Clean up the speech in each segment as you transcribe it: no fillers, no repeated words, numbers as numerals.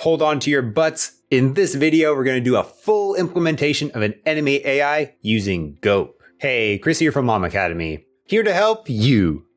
hold on to your butts. In this video, we're going to do a full implementation of an enemy AI using GOAP. Hey, Chris here from LlamAcademy, here to help you.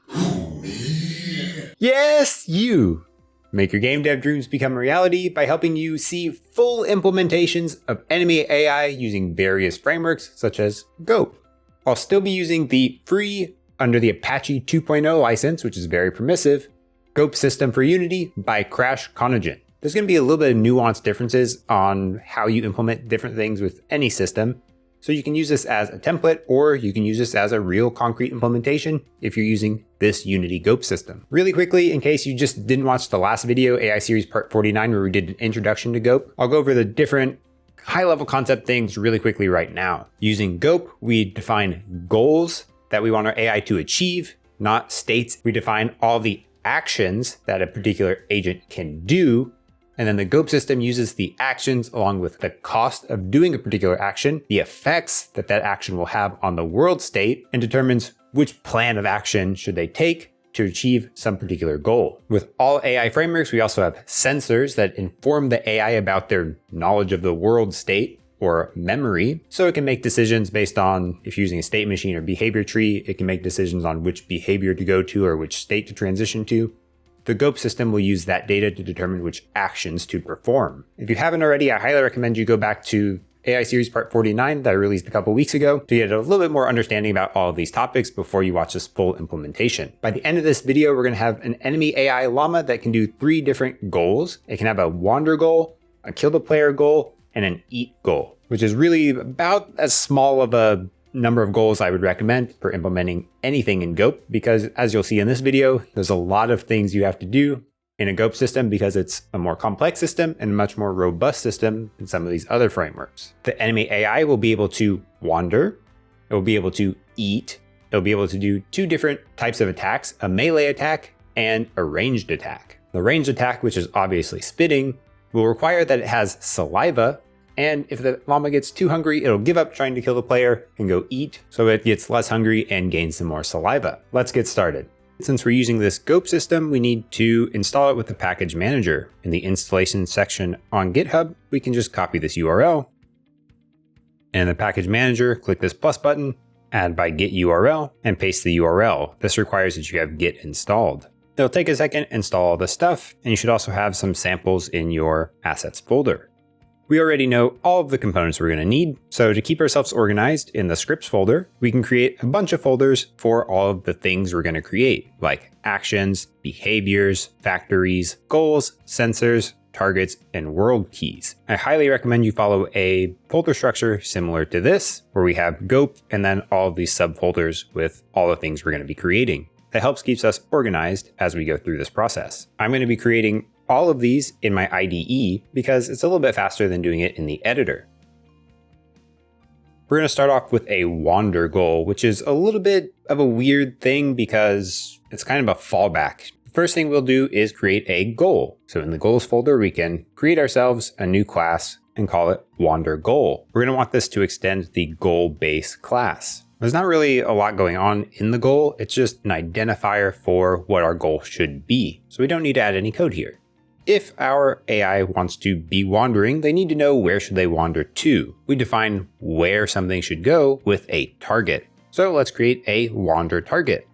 Yes, you. Make your game dev dreams become a reality by helping you see full implementations of enemy AI using various frameworks such as GOAP. I'll still be using the free, under the Apache 2.0 license, which is very permissive, GOAP system for Unity by Crash Conogen. There's going to be a little bit of nuanced differences on how you implement different things with any system. So you can use this as a template, or you can use this as a real concrete implementation if you're using this Unity GOAP system. Really quickly, in case you just didn't watch the last video, AI series part 49, where we did an introduction to GOAP, I'll go over the different high-level concept things really quickly right now. Using GOAP, we define goals that we want our AI to achieve, not states. We define all the actions that a particular agent can do. And then the GOAP system uses the actions along with the cost of doing a particular action, the effects that that action will have on the world state, and determines which plan of action should they take to achieve some particular goal. With all AI frameworks, we also have sensors that inform the AI about their knowledge of the world state or memory. So it can make decisions based on, if you're using a state machine or behavior tree, it can make decisions on which behavior to go to or which state to transition to. The GOAP system will use that data to determine which actions to perform. If you haven't already, I highly recommend you go back to AI series part 49 that I released a couple weeks ago to get a little bit more understanding about all of these topics before you watch this full implementation. By the end of this video, we're going to have an enemy AI llama that can do 3 different goals. It can have a wander goal, a kill the player goal, and an eat goal, which is really about as small of a number of goals I would recommend for implementing anything in GOAP, because as you'll see in this video, there's a lot of things you have to do in a GOAP system because it's a more complex system and a much more robust system than some of these other frameworks. The enemy AI will be able to wander, it will be able to eat, it'll be able to do 2 different types of attacks, a melee attack and a ranged attack. The ranged attack, which is obviously spitting, will require that it has saliva, and if the llama gets too hungry, it'll give up trying to kill the player and go eat, so it gets less hungry and gains some more saliva. Let's get started. Since we're using this GOAP system, we need to install it with the package manager. In the installation section on GitHub, we can just copy this URL. And in the package manager, click this plus button, add by git URL, and paste the URL. This requires that you have git installed. It'll take a second, install all the stuff, and you should also have some samples in your assets folder. We already know all of the components we're going to need, so to keep ourselves organized in the scripts folder, we can create a bunch of folders for all of the things we're going to create, like actions, behaviors, factories, goals, sensors, targets, and world keys. I highly recommend you follow a folder structure similar to this, where we have GOAP and then all of these subfolders with all the things we're going to be creating. That helps keeps us organized as we go through this process. I'm going to be creating all of these in my IDE because it's a little bit faster than doing it in the editor. We're going to start off with a wander goal, which is a little bit of a weird thing because it's kind of a fallback. The first thing we'll do is create a goal. So in the goals folder, we can create ourselves a new class and call it wander goal. We're going to want this to extend the goal base class. There's not really a lot going on in the goal. It's just an identifier for what our goal should be. So we don't need to add any code here. If our AI wants to be wandering, they need to know where should they wander to. We define where something should go with a target. So let's create a wander target.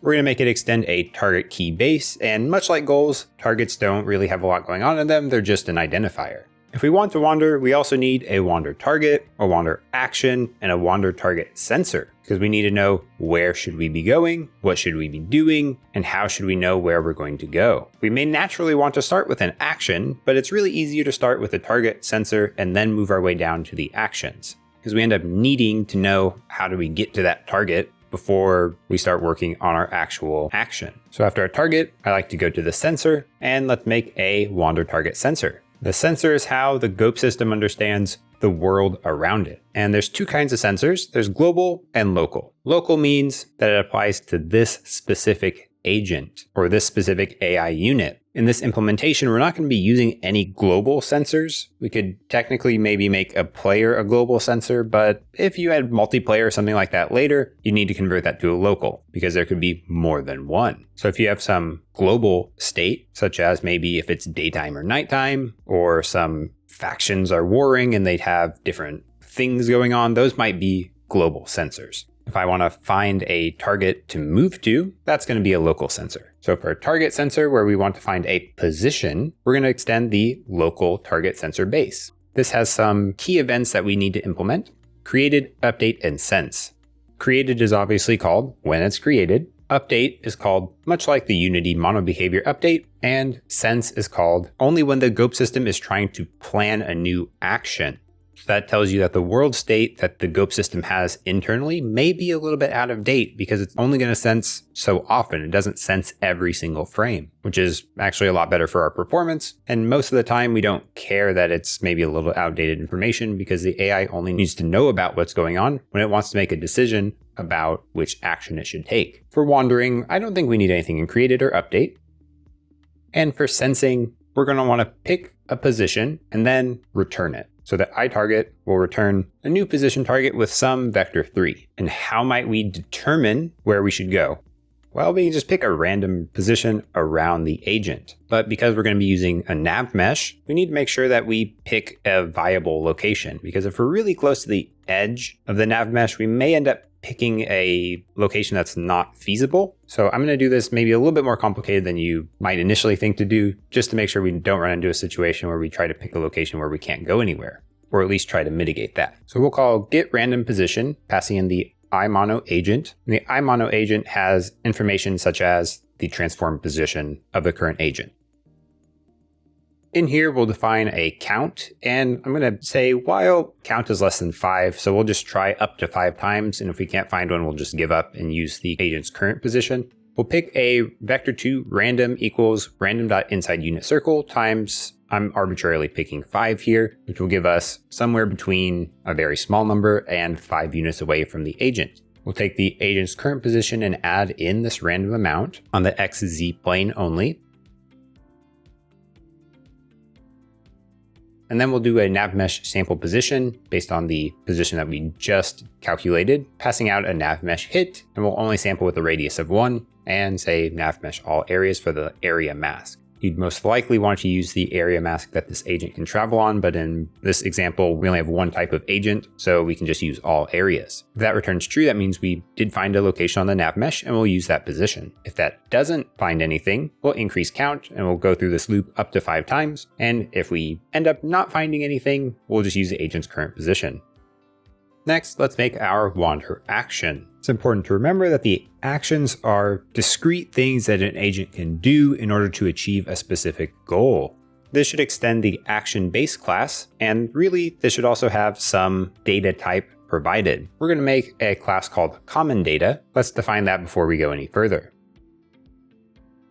We're going to make it extend a target key base, and much like goals, targets don't really have a lot going on in them, they're just an identifier. If we want to wander, we also need a wander target, a wander action, and a wander target sensor, because we need to know where should we be going, what should we be doing, and how should we know where we're going to go. We may naturally want to start with an action, but it's really easier to start with a target sensor and then move our way down to the actions, because we end up needing to know how do we get to that target before we start working on our actual action. So after our target, I like to go to the sensor, and let's make a wander target sensor. The sensor is how the GOAP system understands the world around it. And there's 2 kinds of sensors. There's global and local. Local means that it applies to this specific agent or this specific AI unit. In this implementation, we're not going to be using any global sensors. We could technically maybe make a player a global sensor, but if you had multiplayer or something like that later, you need to convert that to a local because there could be more than one. So if you have some global state, such as maybe if it's daytime or nighttime, or some factions are warring and they'd have different things going on, those might be global sensors. If I want to find a target to move to, that's going to be a local sensor. So for a target sensor where we want to find a position, we're going to extend the local target sensor base. This has some key events that we need to implement: created, update, and sense. Created is obviously called when it's created. Update is called much like the Unity mono behavior update, and sense is called only when the GOAP system is trying to plan a new action. So that tells you that the world state that the GOAP system has internally may be a little bit out of date because it's only going to sense so often. It doesn't sense every single frame, which is actually a lot better for our performance. And most of the time, we don't care that it's maybe a little outdated information because the AI only needs to know about what's going on when it wants to make a decision about which action it should take. For wandering, I don't think we need anything in created or update. And for sensing, we're going to want to pick a position and then return it. So that iTarget will return a new position target with some vector 3. And how might we determine where we should go? Well, we can just pick a random position around the agent. But because we're going to be using a nav mesh, we need to make sure that we pick a viable location. Because if we're really close to the edge of the nav mesh, we may end up picking a location that's not feasible. So I'm going to do this maybe a little bit more complicated than you might initially think to do, just to make sure we don't run into a situation where we try to pick a location where we can't go anywhere, or at least try to mitigate that. So we'll call get random position, passing in the iMono agent. And the iMono agent has information such as the transform position of the current agent. In here, we'll define a count, and I'm going to say while count is less than 5, so we'll just try up to 5 times, and if we can't find one, we'll just give up and use the agent's current position. We'll pick a vector2 random equals random.InsideUnitCircle times, I'm arbitrarily picking 5 here, which will give us somewhere between a very small number and 5 units away from the agent. We'll take the agent's current position and add in this random amount on the XZ plane only. And then we'll do a navmesh sample position based on the position that we just calculated, passing out a navmesh hit, and we'll only sample with a radius of 1 and say navmesh all areas for the area mask. You'd most likely want to use the area mask that this agent can travel on, but in this example, we only have one type of agent, so we can just use all areas. If that returns true, that means we did find a location on the nav mesh and we'll use that position. If that doesn't find anything, we'll increase count and we'll go through this loop up to 5 times. And if we end up not finding anything, we'll just use the agent's current position. Next, let's make our wander action. It's important to remember that the actions are discrete things that an agent can do in order to achieve a specific goal. This should extend the action base class, and really, this should also have some data type provided. We're going to make a class called common data. Let's define that before we go any further.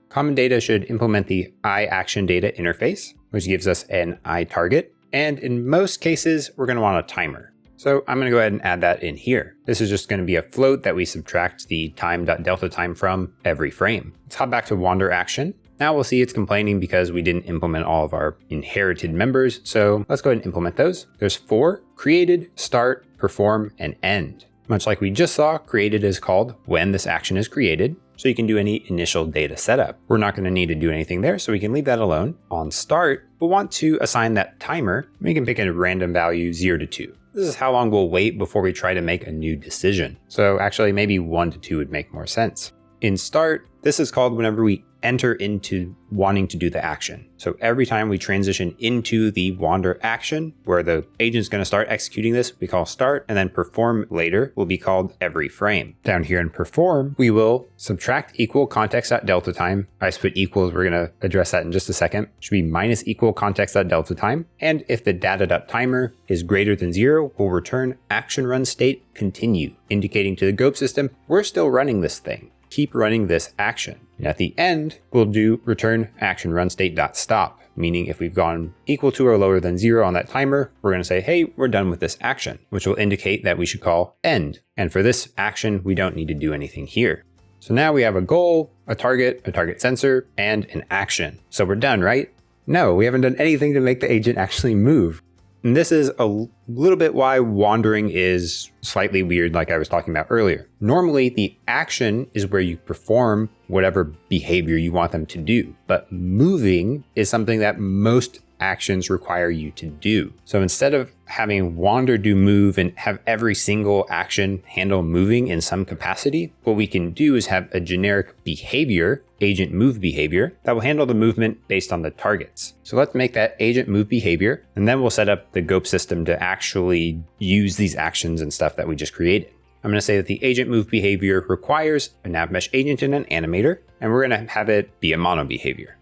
Common data should implement the iActionData interface, which gives us an iTarget, and in most cases, we're going to want a timer. So I'm going to go ahead and add that in here. This is just going to be a float that we subtract the time.delta time from every frame. Let's hop back to wander action. Now we'll see it's complaining because we didn't implement all of our inherited members. So let's go ahead and implement those. There's 4: created, start, perform, and end. Much like we just saw, created is called when this action is created. So you can do any initial data setup. We're not going to need to do anything there, so we can leave that alone. On start, we'll want to assign that timer. We can pick a random value 0 to 2. This is how long we'll wait before we try to make a new decision. So actually maybe 1 to 2 would make more sense. In start, this is called whenever we enter into wanting to do the action. So every time we transition into the wander action, where the agent's going to start executing this, we call start, and then perform later will be called every frame. Down here in perform, we will subtract equal context.delta time. I just put equals, we're going to address that in just a second. It should be minus equal context.delta time. And if the data.timer is greater than 0, we'll return action run state continue, indicating to the GOAP system, we're still running this thing. Keep running this action. And at the end, we'll do return action run state.stop, meaning if we've gone equal to or lower than 0 on that timer, we're going to say, hey, we're done with this action, which will indicate that we should call end. And for this action, we don't need to do anything here. So now we have a goal, a target sensor, and an action. So we're done, right? No, we haven't done anything to make the agent actually move. And this is a little bit why wandering is slightly weird, like I was talking about earlier. Normally, the action is where you perform whatever behavior you want them to do. But moving is something that most actions require you to do. So instead of having wander do move and have every single action handle moving in some capacity, what we can do is have a generic behavior, agent move behavior, that will handle the movement based on the targets. So let's make that agent move behavior, and then we'll set up the GOAP system to actually use these actions and stuff that we just created. I'm going to say that the agent move behavior requires a NavMesh agent and an animator, and we're going to have it be a mono behavior.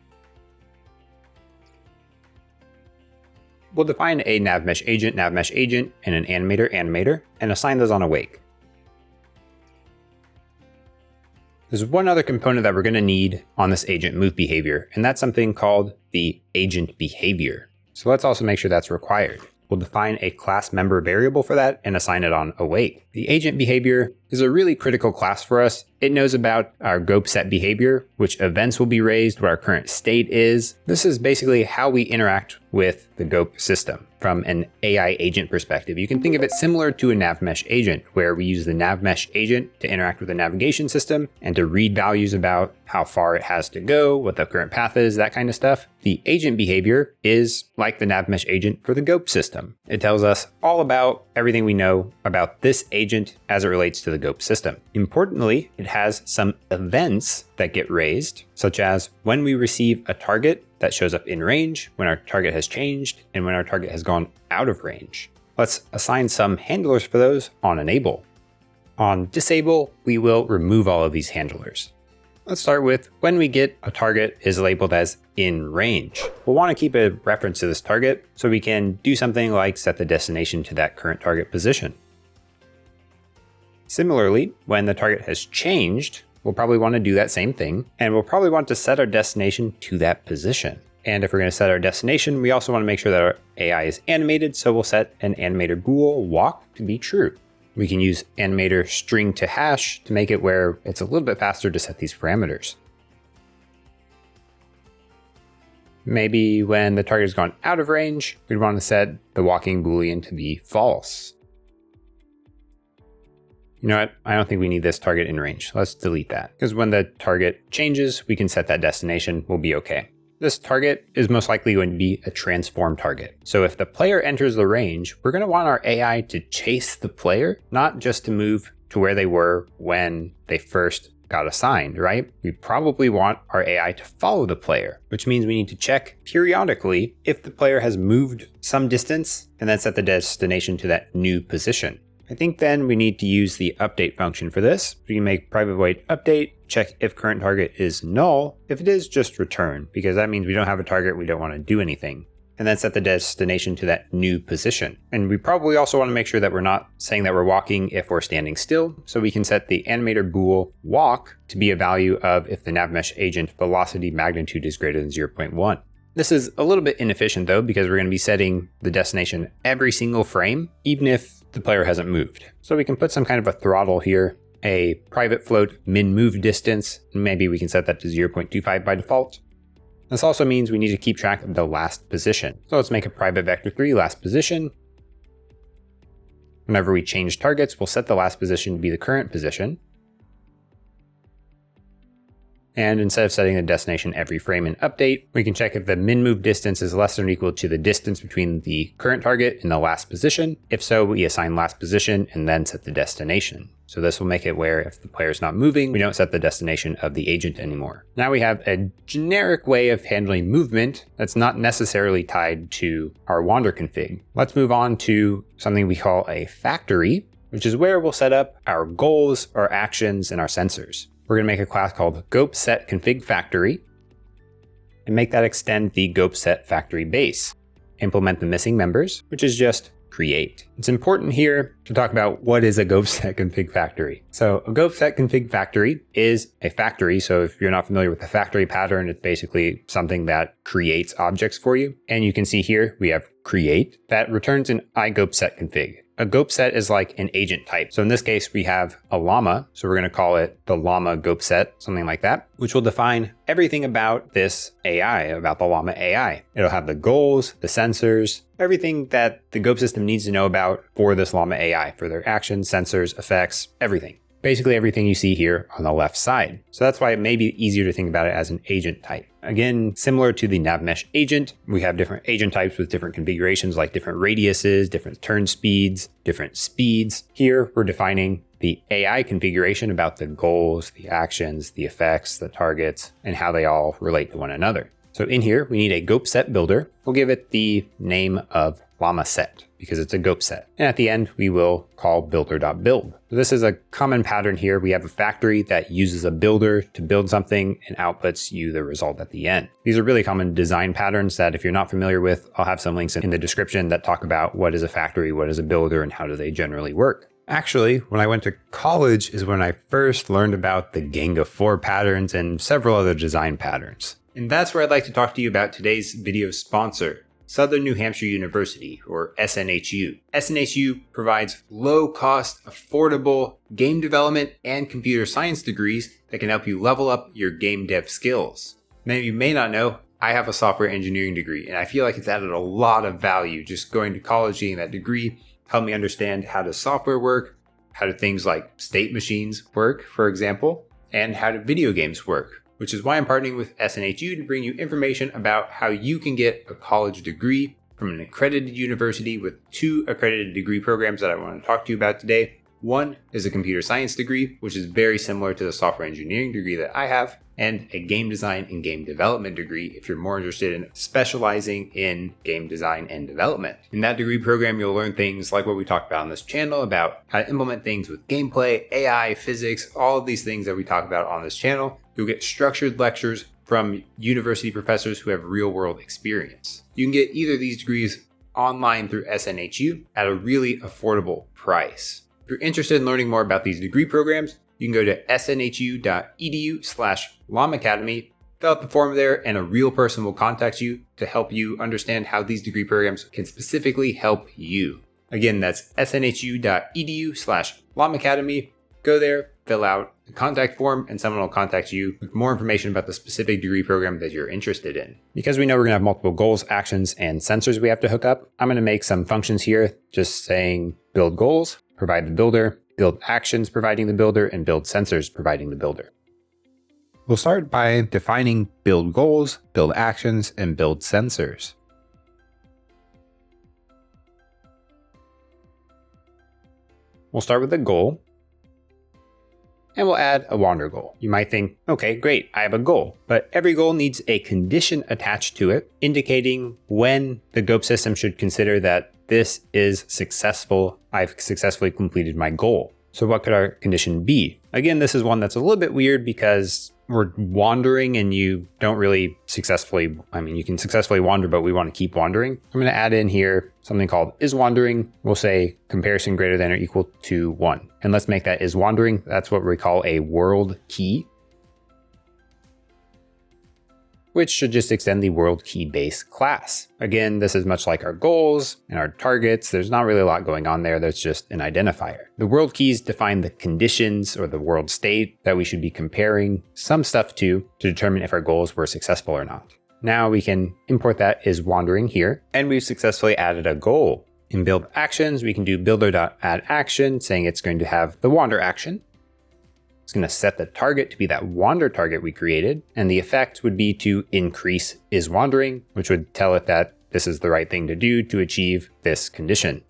We'll define a NavMesh agent, and an animator, and assign those on awake. There's one other component that we're going to need on this agent move behavior, and that's something called the agent behavior. So let's also make sure that's required. We'll define a class member variable for that and assign it on awake. The agent behavior is a really critical class for us. It knows about our GOAP set behavior, which events will be raised, what our current state is. This is basically how we interact with the GOAP system from an AI agent perspective. You can think of it similar to a NavMesh agent, where we use the NavMesh agent to interact with the navigation system and to read values about how far it has to go, what the current path is, that kind of stuff. The agent behavior is like the NavMesh agent for the GOAP system. It tells us all about everything we know about this agent as it relates to the GOAP system. Importantly, it has some events that get raised, such as when we receive a target that shows up in range, when our target has changed, and when our target has gone out of range. Let's assign some handlers for those on enable. On disable, we will remove all of these handlers. Let's start with when we get a target is labeled as in range. We'll want to keep a reference to this target so we can do something like set the destination to that current target position. Similarly, when the target has changed, we'll probably want to do that same thing, and we'll probably want to set our destination to that position. And if we're going to set our destination, we also want to make sure that our AI is animated, so we'll set an animator bool walk to be true. We can use animator string to hash to make it where it's a little bit faster to set these parameters. Maybe when the target has gone out of range, we'd want to set the walking boolean to be false. You know what? I don't think we need this target in range. Let's delete that, because when the target changes, we can set that destination. We'll be okay. This target is most likely going to be a transform target. So if the player enters the range, we're going to want our AI to chase the player, not just to move to where they were when they first got assigned, right? We probably want our AI to follow the player, which means we need to check periodically if the player has moved some distance and then set the destination to that new position. I think then we need to use the update function for this. We can make private void update, check if current target is null. If it is, just return, because that means we don't have a target, we don't want to do anything. And then set the destination to that new position. And we probably also want to make sure that we're not saying that we're walking if we're standing still. So we can set the animator bool walk to be a value of if the NavMesh agent velocity magnitude is greater than 0.1. This is a little bit inefficient though, because we're going to be setting the destination every single frame, even if the player hasn't moved. So we can put some kind of a throttle here, a private float min move distance, and maybe we can set that to 0.25 by default. This also means we need to keep track of the last position. So let's make a private vector3 last position. Whenever we change targets, we'll set the last position to be the current position. And instead of setting the destination every frame in update, we can check if the min move distance is less than or equal to the distance between the current target and the last position. If so, we assign last position and then set the destination. So this will make it where if the player is not moving, we don't set the destination of the agent anymore. Now we have a generic way of handling movement that's not necessarily tied to our wander config. Let's move on to something we call a factory, which is where we'll set up our goals, our actions, and our sensors. We're going to make a class called GOAP set config factory and make that extend the GOAP set factory base. Implement the missing members, which is just create. It's important here to talk about what is a GOAP set config factory. So a GOAP set config factory is a factory. So if you're not familiar with the factory pattern, it's basically something that creates objects for you. And you can see here we have create that returns an iGOAP set config. A GOAP set is like an agent type. So in this case, we have a llama. So we're going to call it the llama GOAP set, something like that, which will define everything about this AI, about the llama AI. It'll have the goals, the sensors, everything that the GOAP system needs to know about for this llama AI, for their actions, sensors, effects, everything. Basically everything you see here on the left side. So that's why it may be easier to think about it as an agent type. Again, similar to the NavMesh agent, we have different agent types with different configurations like different radiuses, different turn speeds, different speeds. Here, we're defining the AI configuration about the goals, the actions, the effects, the targets, and how they all relate to one another. So in here, we need a GOAP set builder. We'll give it the name of llama set because it's a GOAP set. And at the end, we will call builder.build. So this is a common pattern here. We have a factory that uses a builder to build something and outputs you the result at the end. These are really common design patterns that if you're not familiar with, I'll have some links in the description that talk about what is a factory, what is a builder, and how do they generally work. Actually, when I went to college is when I first learned about the Gang of Four patterns and several other design patterns. And that's where I'd like to talk to you about today's video sponsor, Southern New Hampshire University, or SNHU. SNHU provides low-cost, affordable game development and computer science degrees that can help you level up your game dev skills. Many of you may not know, I have a software engineering degree, and I feel like it's added a lot of value just going to college, getting that degree, helped me understand how does software work, how do things like state machines work, for example, and how do video games work. Which is why I'm partnering with SNHU to bring you information about how you can get a college degree from an accredited university with 2 accredited degree programs that I want to talk to you about today. One is a computer science degree, which is very similar to the software engineering degree that I have, and a game design and game development degree if you're more interested in specializing in game design and development. In that degree program, you'll learn things like what we talked about on this channel about how to implement things with gameplay, AI, physics, all of these things that we talk about on this channel. You'll get structured lectures from university professors who have real-world experience. You can get either of these degrees online through SNHU at a really affordable price. If you're interested in learning more about these degree programs, you can go to snhu.edu/LlamAcademy, fill out the form there, and a real person will contact you to help you understand how these degree programs can specifically help you. Again, that's snhu.edu/LlamAcademy. Go there, fill out the contact form, and someone will contact you with more information about the specific degree program that you're interested in. Because we know we're going to have multiple goals, actions, and sensors we have to hook up, I'm going to make some functions here just saying build goals, provide the builder, build actions providing the builder, and build sensors providing the builder. We'll start by defining build goals, build actions, and build sensors. We'll start with a goal, and we'll add a wander goal. You might think, okay, great, I have a goal, but every goal needs a condition attached to it, indicating when the GOAP system should consider that this is successful, I've successfully completed my goal. So what could our condition be? Again, this is one that's a little bit weird because we're wandering and you don't really successfully, you can successfully wander, but we want to keep wandering. I'm going to add in here something called is wandering. We'll say comparison greater than or equal to 1. And let's make that is wandering. That's what we call a world key, which should just extend the world key base class. Again, this is much like our goals and our targets. There's not really a lot going on there. That's just an identifier. The world keys define the conditions or the world state that we should be comparing some stuff to determine if our goals were successful or not. Now we can import that is wandering here, and we've successfully added a goal. In build actions, we can do builder.addAction, saying it's going to have the wander action. It's going to set the target to be that wander target we created, and the effect would be to increase is wandering, which would tell it that this is the right thing to do to achieve this condition.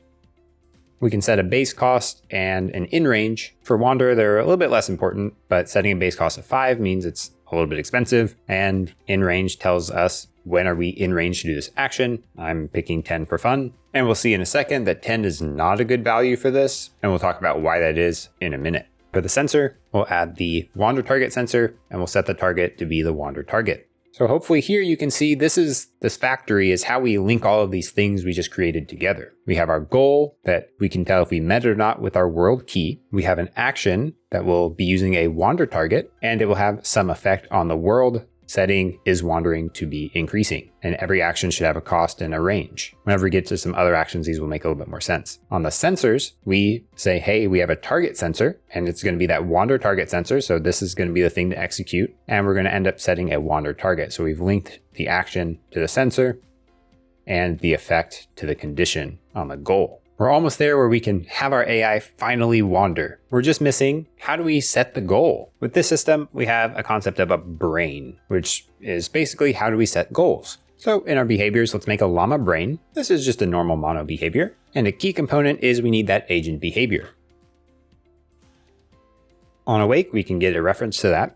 We can set a base cost and an in range. For wander, they're a little bit less important, but setting a base cost of 5 means it's a little bit expensive, and in range tells us when are we in range to do this action. I'm picking 10 for fun, and we'll see in a second that 10 is not a good value for this, and we'll talk about why that is in a minute. For the sensor, we'll add the wander target sensor, and we'll set the target to be the wander target. So hopefully here you can see this factory is how we link all of these things we just created together. We have our goal that we can tell if we met it or not with our world key. We have an action that will be using a wander target, and it will have some effect on the world setting is wandering to be increasing, and every action should have a cost and a range. Whenever we get to some other actions, these will make a little bit more sense. On the sensors, we say, hey, we have a target sensor, and it's going to be that wander target sensor. So this is going to be the thing to execute, and we're going to end up setting a wander target. So we've linked the action to the sensor and the effect to the condition on the goal. We're almost there where we can have our AI finally wander. We're just missing, how do we set the goal? With this system, we have a concept of a brain, which is basically how do we set goals? So in our behaviors, let's make a llama brain. This is just a normal mono behavior. And a key component is we need that agent behavior. On awake, we can get a reference to that.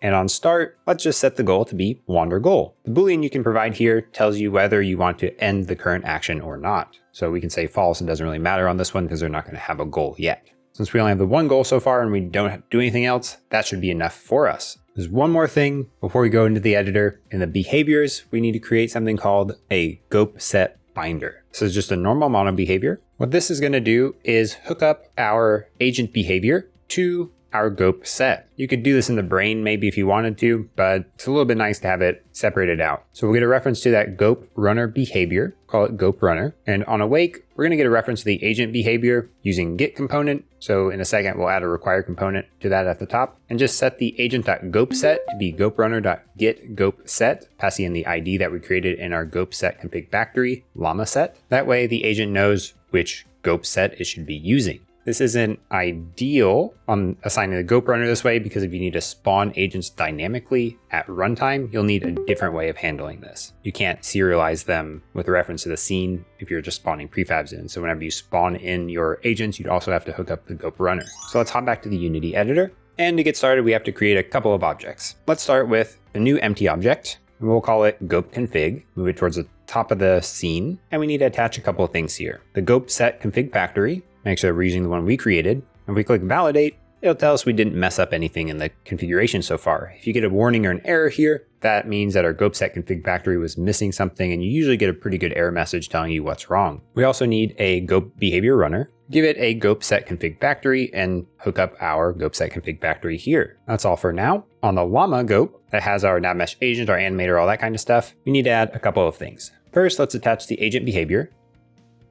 And on start, let's just set the goal to be wander goal. The Boolean you can provide here tells you whether you want to end the current action or not. So we can say false, it doesn't really matter on this one because they're not going to have a goal yet. Since we only have the one goal so far and we don't have to do anything else, that should be enough for us. There's one more thing before we go into the editor. In the behaviors, we need to create something called a GOAP set binder. This is just a normal mono behavior. What this is going to do is hook up our agent behavior to our GOAP set. You could do this in the brain maybe if you wanted to, but it's a little bit nice to have it separated out. So we'll get a reference to that GOAP runner behavior, call it GOAP runner. And on awake, we're going to get a reference to the agent behavior using get component. So in a second, we'll add a require component to that at the top and just set the agent.GOAP set to be GOAP runner.get GOAP set, passing in the ID that we created in our GOAP set config factory llama set. That way the agent knows which GOAP set it should be using. This isn't ideal on assigning the GOAP runner this way because if you need to spawn agents dynamically at runtime, you'll need a different way of handling this. You can't serialize them with reference to the scene if you're just spawning prefabs in. So whenever you spawn in your agents, you'd also have to hook up the GOAP runner. So let's hop back to the Unity editor. And to get started, we have to create a couple of objects. Let's start with a new empty object. And we'll call it GOAP config, move it towards the top of the scene. And we need to attach a couple of things here. The GOAP set config factory. Make sure we're using the one we created. If we click validate, it'll tell us we didn't mess up anything in the configuration so far. If you get a warning or an error here, that means that our GOAP set config factory was missing something, and you usually get a pretty good error message telling you what's wrong. We also need a GOAP behavior runner. Give it a GOAP set config factory and hook up our GOAP set config factory here. That's all for now. On the llama GOAP that has our nav mesh agent, our animator, all that kind of stuff, we need to add a couple of things. First, let's attach the agent behavior,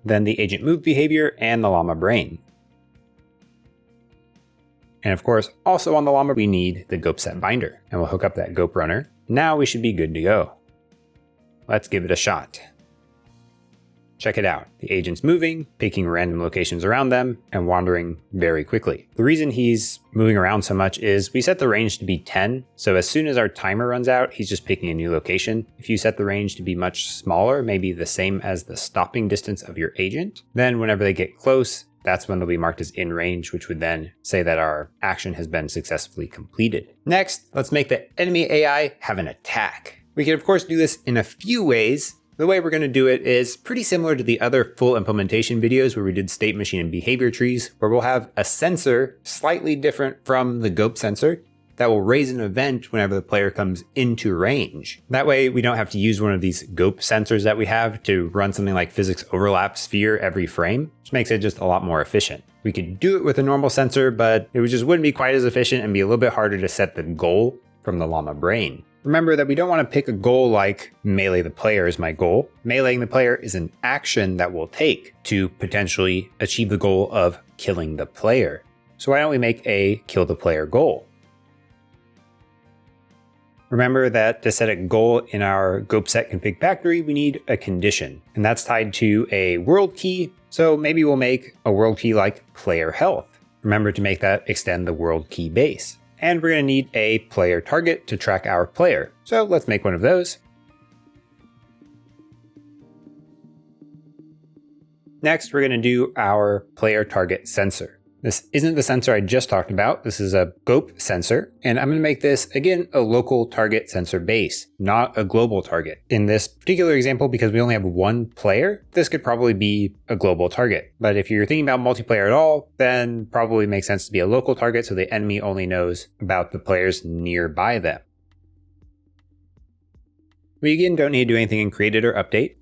then the agent move behavior and the llama brain. And of course, also on the llama, we need the GOAP set binder, and we'll hook up that GOAP runner. Now we should be good to go. Let's give it a shot. Check it out. The agent's moving, picking random locations around them, and wandering very quickly. The reason he's moving around so much is we set the range to be 10. So as soon as our timer runs out, he's just picking a new location. If you set the range to be much smaller, maybe the same as the stopping distance of your agent, then whenever they get close, that's when they'll be marked as in range, which would then say that our action has been successfully completed. Next, let's make the enemy AI have an attack. We can of course do this in a few ways. The way we're going to do it is pretty similar to the other full implementation videos where we did state machine and behavior trees, where we'll have a sensor slightly different from the GOAP sensor that will raise an event whenever the player comes into range. That way we don't have to use one of these GOAP sensors that we have to run something like physics overlap sphere every frame, which makes it just a lot more efficient. We could do it with a normal sensor, but it just wouldn't be quite as efficient and be a little bit harder to set the goal from the llama brain. Remember that we don't want to pick a goal like melee the player is my goal. Meleeing the player is an action that we'll take to potentially achieve the goal of killing the player. So why don't we make a kill the player goal? Remember that to set a goal in our GOAP set config factory, we need a condition, and that's tied to a world key. So maybe we'll make a world key like player health. Remember to make that extend the world key base. And we're going to need a player target to track our player. So let's make one of those. Next, we're going to do our player target sensor. This isn't the sensor I just talked about. This is a GOAP sensor, and I'm going to make this, again, a local target sensor base, not a global target. In this particular example, because we only have one player, this could probably be a global target. But if you're thinking about multiplayer at all, then probably makes sense to be a local target so the enemy only knows about the players nearby them. We again don't need to do anything in created or update.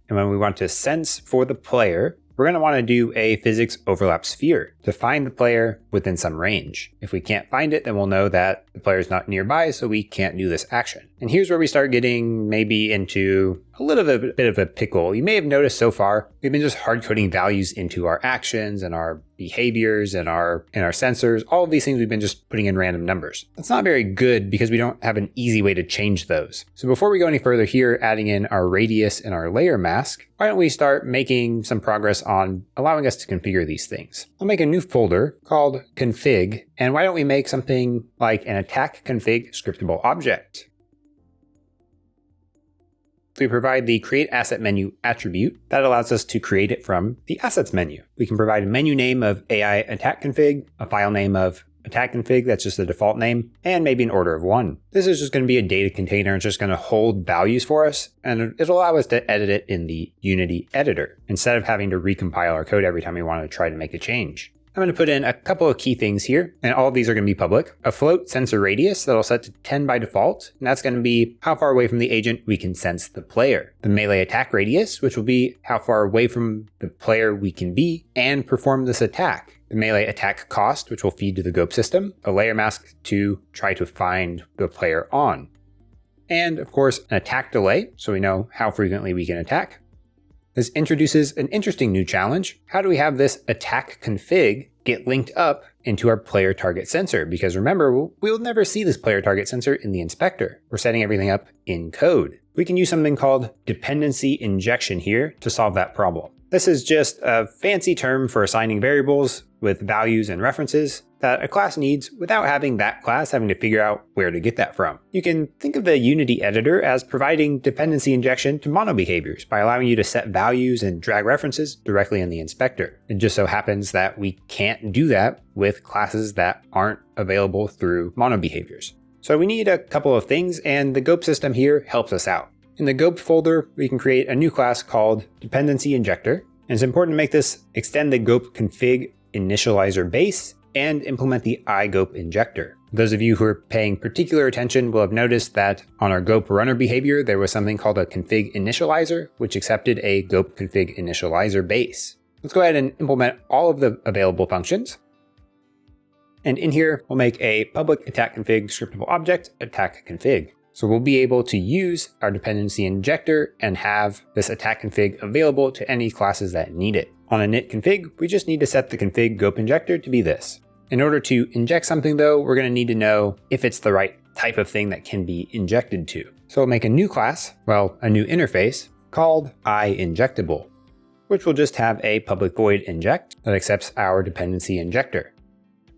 And when we want to sense for the player, we're going to want to do a physics overlap sphere to find the player within some range. If we can't find it, then we'll know that the player is not nearby, so we can't do this action. And here's where we start getting maybe into a little bit of a pickle. You may have noticed so far, we've been just hard coding values into our actions and our behaviors and our sensors. All of these things we've been just putting in random numbers. That's not very good because we don't have an easy way to change those. So before we go any further here, adding in our radius and our layer mask, why don't we start making some progress on allowing us to configure these things? I'll make a new folder called config, and why don't we make something like an attack config scriptable object? We provide the create asset menu attribute that allows us to create it from the assets menu. We can provide a menu name of AI attack config, a file name of attack config, that's just the default name, and maybe an order of 1. This is just going to be a data container. It's just going to hold values for us, and it'll allow us to edit it in the Unity editor instead of having to recompile our code every time we want to try to make a change. I'm going to put in a couple of key things here, and all of these are going to be public. A float sensor radius that'll set to 10 by default, and that's going to be how far away from the agent we can sense the player. The melee attack radius, which will be how far away from the player we can be and perform this attack. The melee attack cost, which will feed to the GOAP system. A layer mask to try to find the player on. And of course, an attack delay, so we know how frequently we can attack. This introduces an interesting new challenge. How do we have this attack config get linked up into our player target sensor? Because remember, we'll never see this player target sensor in the inspector. We're setting everything up in code. We can use something called dependency injection here to solve that problem. This is just a fancy term for assigning variables with values and references that a class needs without having that class having to figure out where to get that from. You can think of the Unity editor as providing dependency injection to mono behaviors by allowing you to set values and drag references directly in the inspector. It just so happens that we can't do that with classes that aren't available through mono behaviors. So we need a couple of things, and the GOAP system here helps us out. In the GOAP folder, we can create a new class called dependency injector. And it's important to make this extend the GOAP config initializer base and implement the iGOAP injector. Those of you who are paying particular attention will have noticed that on our GOAP runner behavior, there was something called a config initializer, which accepted a GOAP config initializer base. Let's go ahead and implement all of the available functions. And in here, we'll make a public attack config scriptable object attack config. So we'll be able to use our dependency injector and have this attack config available to any classes that need it. On a init config, we just need to set the config GOAP injector to be this. In order to inject something though, we're going to need to know if it's the right type of thing that can be injected to. So we'll make a new class, a new interface called iInjectable, which will just have a public void inject that accepts our dependency injector.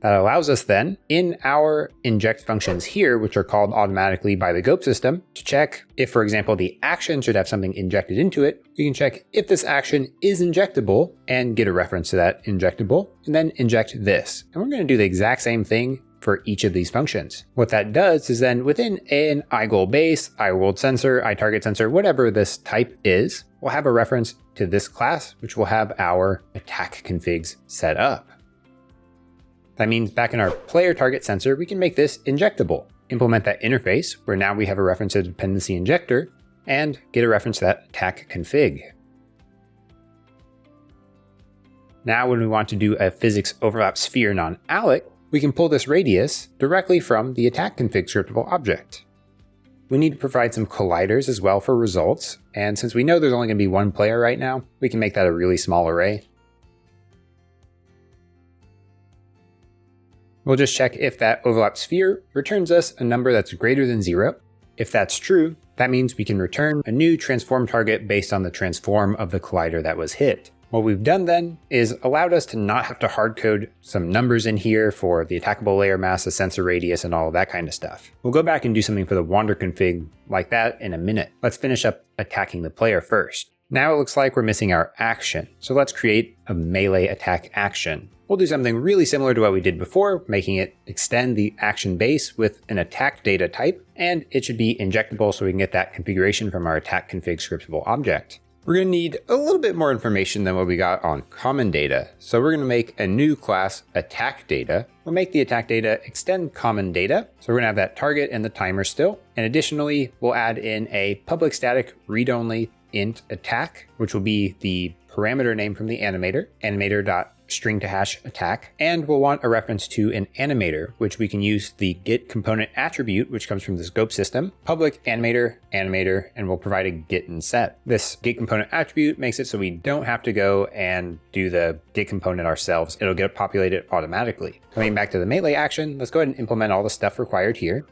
That allows us then, in our inject functions here, which are called automatically by the GOAP system, to check if, for example, the action should have something injected into it. We can check if this action is injectable and get a reference to that injectable, and then inject this. And we're going to do the exact same thing for each of these functions. What that does is then within an iGoal base, iWorld sensor, iTarget sensor, whatever this type is, we'll have a reference to this class, which will have our attack configs set up. That means back in our player target sensor, we can make this injectable. Implement that interface where now we have a reference to dependency injector and get a reference to that attack config. Now when we want to do a physics overlap sphere non-alloc, we can pull this radius directly from the attack config scriptable object. We need to provide some colliders as well for results, and since we know there's only going to be one player right now, we can make that a really small array. We'll just check if that overlap sphere returns us a number that's greater than 0. If that's true, that means we can return a new transform target based on the transform of the collider that was hit. What we've done then is allowed us to not have to hard code some numbers in here for the attackable layer mass, the sensor radius, and all of that kind of stuff. We'll go back and do something for the wander config like that in a minute. Let's finish up attacking the player first. Now it looks like we're missing our action. So let's create a melee attack action. We'll do something really similar to what we did before, making it extend the action base with an attack data type, and it should be injectable so we can get that configuration from our attack config scriptable object. We're going to need a little bit more information than what we got on common data. So we're going to make a new class attack data. We'll make the attack data extend common data. So we're going to have that target and the timer still. And additionally, we'll add in a public static read-only int attack, which will be the parameter name from the animator, animator.string-to-hash-attack, and we'll want a reference to an animator, which we can use the get component attribute, which comes from this GOAP system, public animator, and we'll provide a get and set. This get component attribute makes it so we don't have to go and do the get component ourselves. It'll get populated automatically. Coming back to the melee action, let's go ahead and implement all the stuff required here.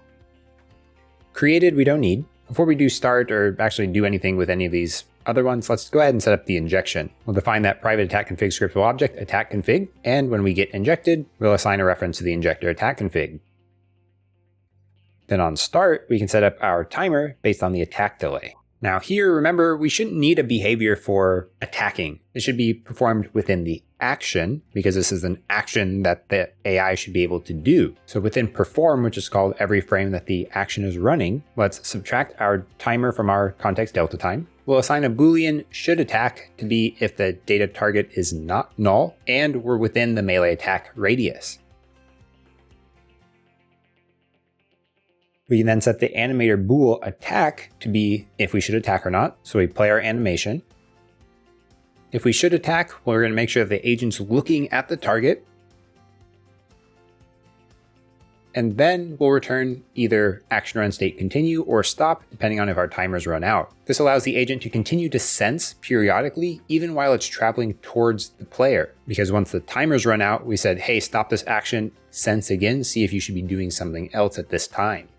Created, we don't need. Before we do start or actually do anything with any of these other ones, let's go ahead and set up the injection. We'll define that private attack config scriptable object attack config, and when we get injected, we'll assign a reference to the injector attack config. Then on start, we can set up our timer based on the attack delay. Now here, remember, we shouldn't need a behavior for attacking. It should be performed within the action, because this is an action that the AI should be able to do. So within perform, which is called every frame that the action is running, let's subtract our timer from our context delta time. We'll assign a Boolean should attack to be if the data target is not null and we're within the melee attack radius. We can then set the animator bool attack to be if we should attack or not. So we play our animation. If we should attack, we're going to make sure that the agent's looking at the target. And then we'll return either action run state continue or stop, depending on if our timers run out. This allows the agent to continue to sense periodically, even while it's traveling towards the player. Because once the timers run out, we said, hey, stop this action, sense again, see if you should be doing something else at this time.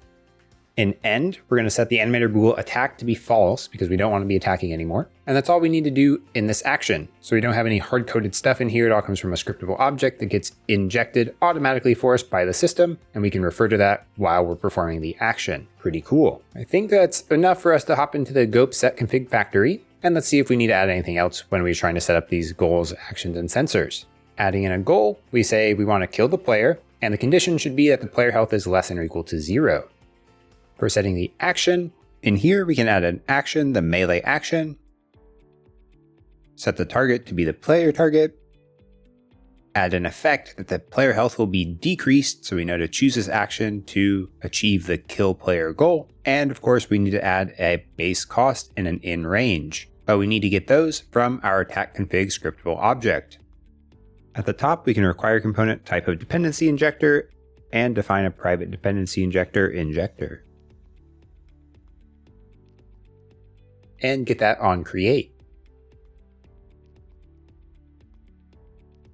In end, we're going to set the animator bool attack to be false because we don't want to be attacking anymore. And that's all we need to do in this action. So we don't have any hard-coded stuff in here. It all comes from a scriptable object that gets injected automatically for us by the system. And we can refer to that while we're performing the action. Pretty cool. I think that's enough for us to hop into the GOAP set config factory. And let's see if we need to add anything else when we're trying to set up these goals, actions, and sensors. Adding in a goal, we say we want to kill the player. And the condition should be that the player health is less than or equal to 0. For setting the action, in here we can add an action, the melee action, set the target to be the player target, add an effect that the player health will be decreased, so we know to choose this action to achieve the kill player goal, and of course we need to add a base cost and an in range, but we need to get those from our attack config scriptable object. At the top we can require component type of dependency injector and define a private dependency injector and get that on create.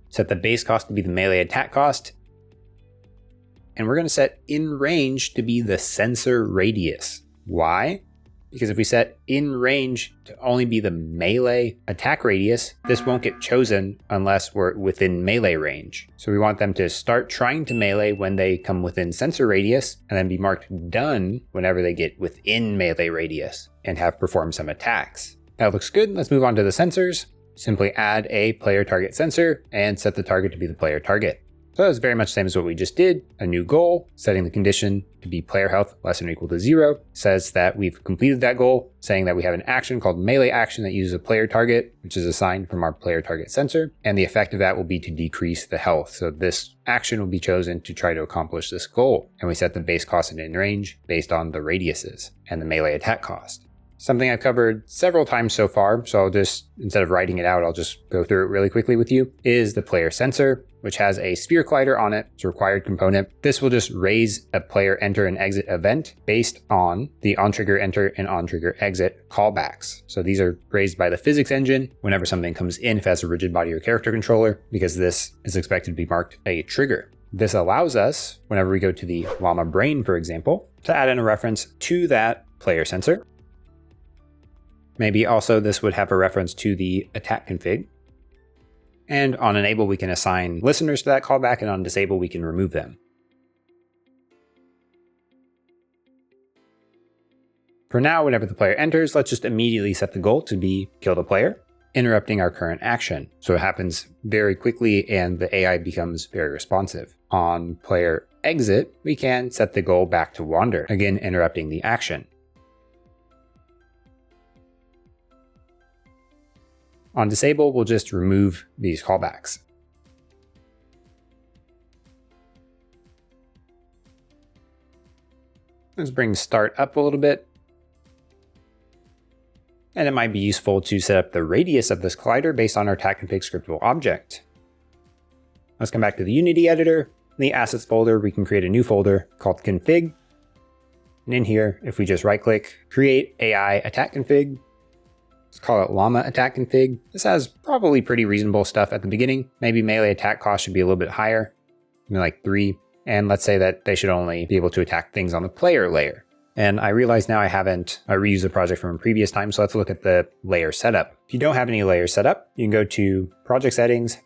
Set the base cost to be the melee attack cost. And we're going to set in range to be the sensor radius. Why? Because if we set in range to only be the melee attack radius, this won't get chosen unless we're within melee range. So we want them to start trying to melee when they come within sensor radius and then be marked done whenever they get within melee radius and have performed some attacks. That looks good. Let's move on to the sensors. Simply add a player target sensor and set the target to be the player target. So it's very much the same as what we just did. A new goal, setting the condition to be player health less than or equal to 0, says that we've completed that goal, saying that we have an action called melee action that uses a player target, which is assigned from our player target sensor. And the effect of that will be to decrease the health. So this action will be chosen to try to accomplish this goal. And we set the base cost and in range based on the radiuses and the melee attack cost. Something I've covered several times so far, so I'll just, instead of writing it out, I'll just go through it really quickly with you, is the player sensor, which has a sphere collider on it. It's a required component. This will just raise a player enter and exit event based on the on-trigger enter and on-trigger exit callbacks. So these are raised by the physics engine whenever something comes in, if it has a rigid body or character controller, because this is expected to be marked a trigger. This allows us, whenever we go to the Llama brain, for example, to add in a reference to that player sensor. Maybe also this would have a reference to the attack config. And on enable, we can assign listeners to that callback, and on disable, we can remove them. For now, whenever the player enters, let's just immediately set the goal to be kill the player, interrupting our current action. So it happens very quickly and the AI becomes very responsive. On player exit, we can set the goal back to wander, again interrupting the action. On disable, we'll just remove these callbacks. Let's bring start up a little bit. And it might be useful to set up the radius of this collider based on our attack config scriptable object. Let's come back to the Unity editor. In the assets folder, we can create a new folder called config. And in here, if we just right click, create AI attack config, let's call it Llama attack config. This has probably pretty reasonable stuff at the beginning. Maybe melee attack cost should be a little bit higher, maybe like 3. And let's say that they should only be able to attack things on the player layer. And I realize now I haven't reused the project from a previous time, so let's look at the layer setup. If you don't have any layers set up, you can go to project settings.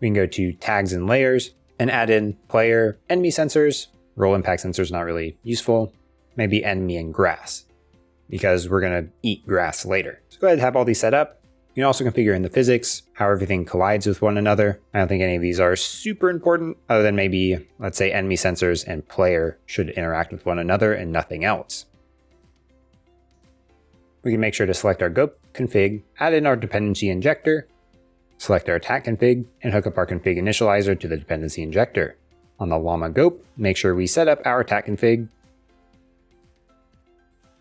We can go to tags and layers and add in player enemy sensors. Roll impact sensors not really useful. Maybe enemy and grass, because we're going to eat grass later. So go ahead and have all these set up. You can also configure in the physics, how everything collides with one another. I don't think any of these are super important, other than maybe, let's say, enemy sensors and player should interact with one another and nothing else. We can make sure to select our GOAP config, add in our dependency injector, select our attack config, and hook up our config initializer to the dependency injector. On the Llama GOAP, make sure we set up our attack config.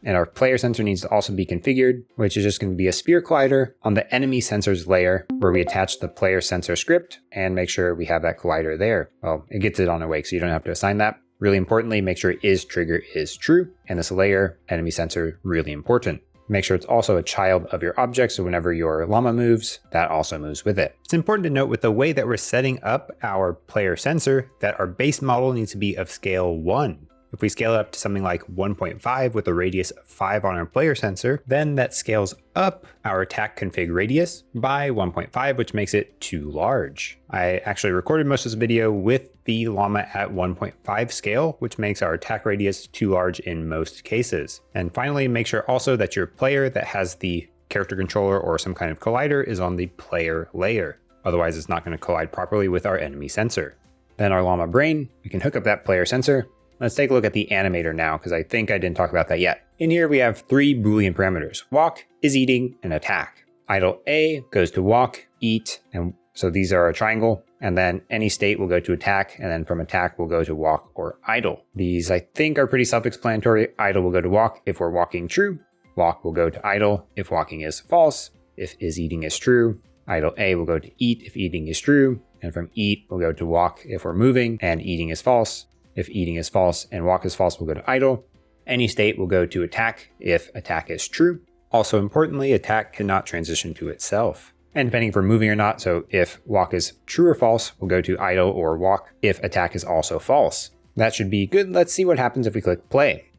And our player sensor needs to also be configured, which is just going to be a sphere collider on the enemy sensors layer where we attach the player sensor script and make sure we have that collider there. Well, it gets it on awake, so you don't have to assign that. Really importantly, make sure is trigger is true. And this layer, enemy sensor, really important. Make sure it's also a child of your object, so whenever your llama moves, that also moves with it. It's important to note with the way that we're setting up our player sensor that our base model needs to be of scale 1. If we scale it up to something like 1.5 with a radius of 5 on our player sensor, then that scales up our attack config radius by 1.5, which makes it too large. I actually recorded most of this video with the llama at 1.5 scale, which makes our attack radius too large in most cases. And finally, make sure also that your player that has the character controller or some kind of collider is on the player layer. Otherwise, it's not going to collide properly with our enemy sensor. Then our llama brain, we can hook up that player sensor. Let's take a look at the animator now, because I think I didn't talk about that yet. In here, we have 3 Boolean parameters: walk, is eating, and attack. Idle A goes to walk, eat, and so these are a triangle. And then any state will go to attack, and then from attack will go to walk or idle. These I think are pretty self-explanatory. Idle will go to walk if we're walking true. Walk will go to idle if walking is false. If is eating is true. Idle A will go to eat if eating is true. And from eat will go to walk if we're moving and eating is false. If eating is false and walk is false, we'll go to idle. Any state will go to attack if attack is true. Also importantly, attack cannot transition to itself. And depending if we're moving or not, so if walk is true or false, we'll go to idle or walk if attack is also false. That should be good. Let's see what happens if we click play.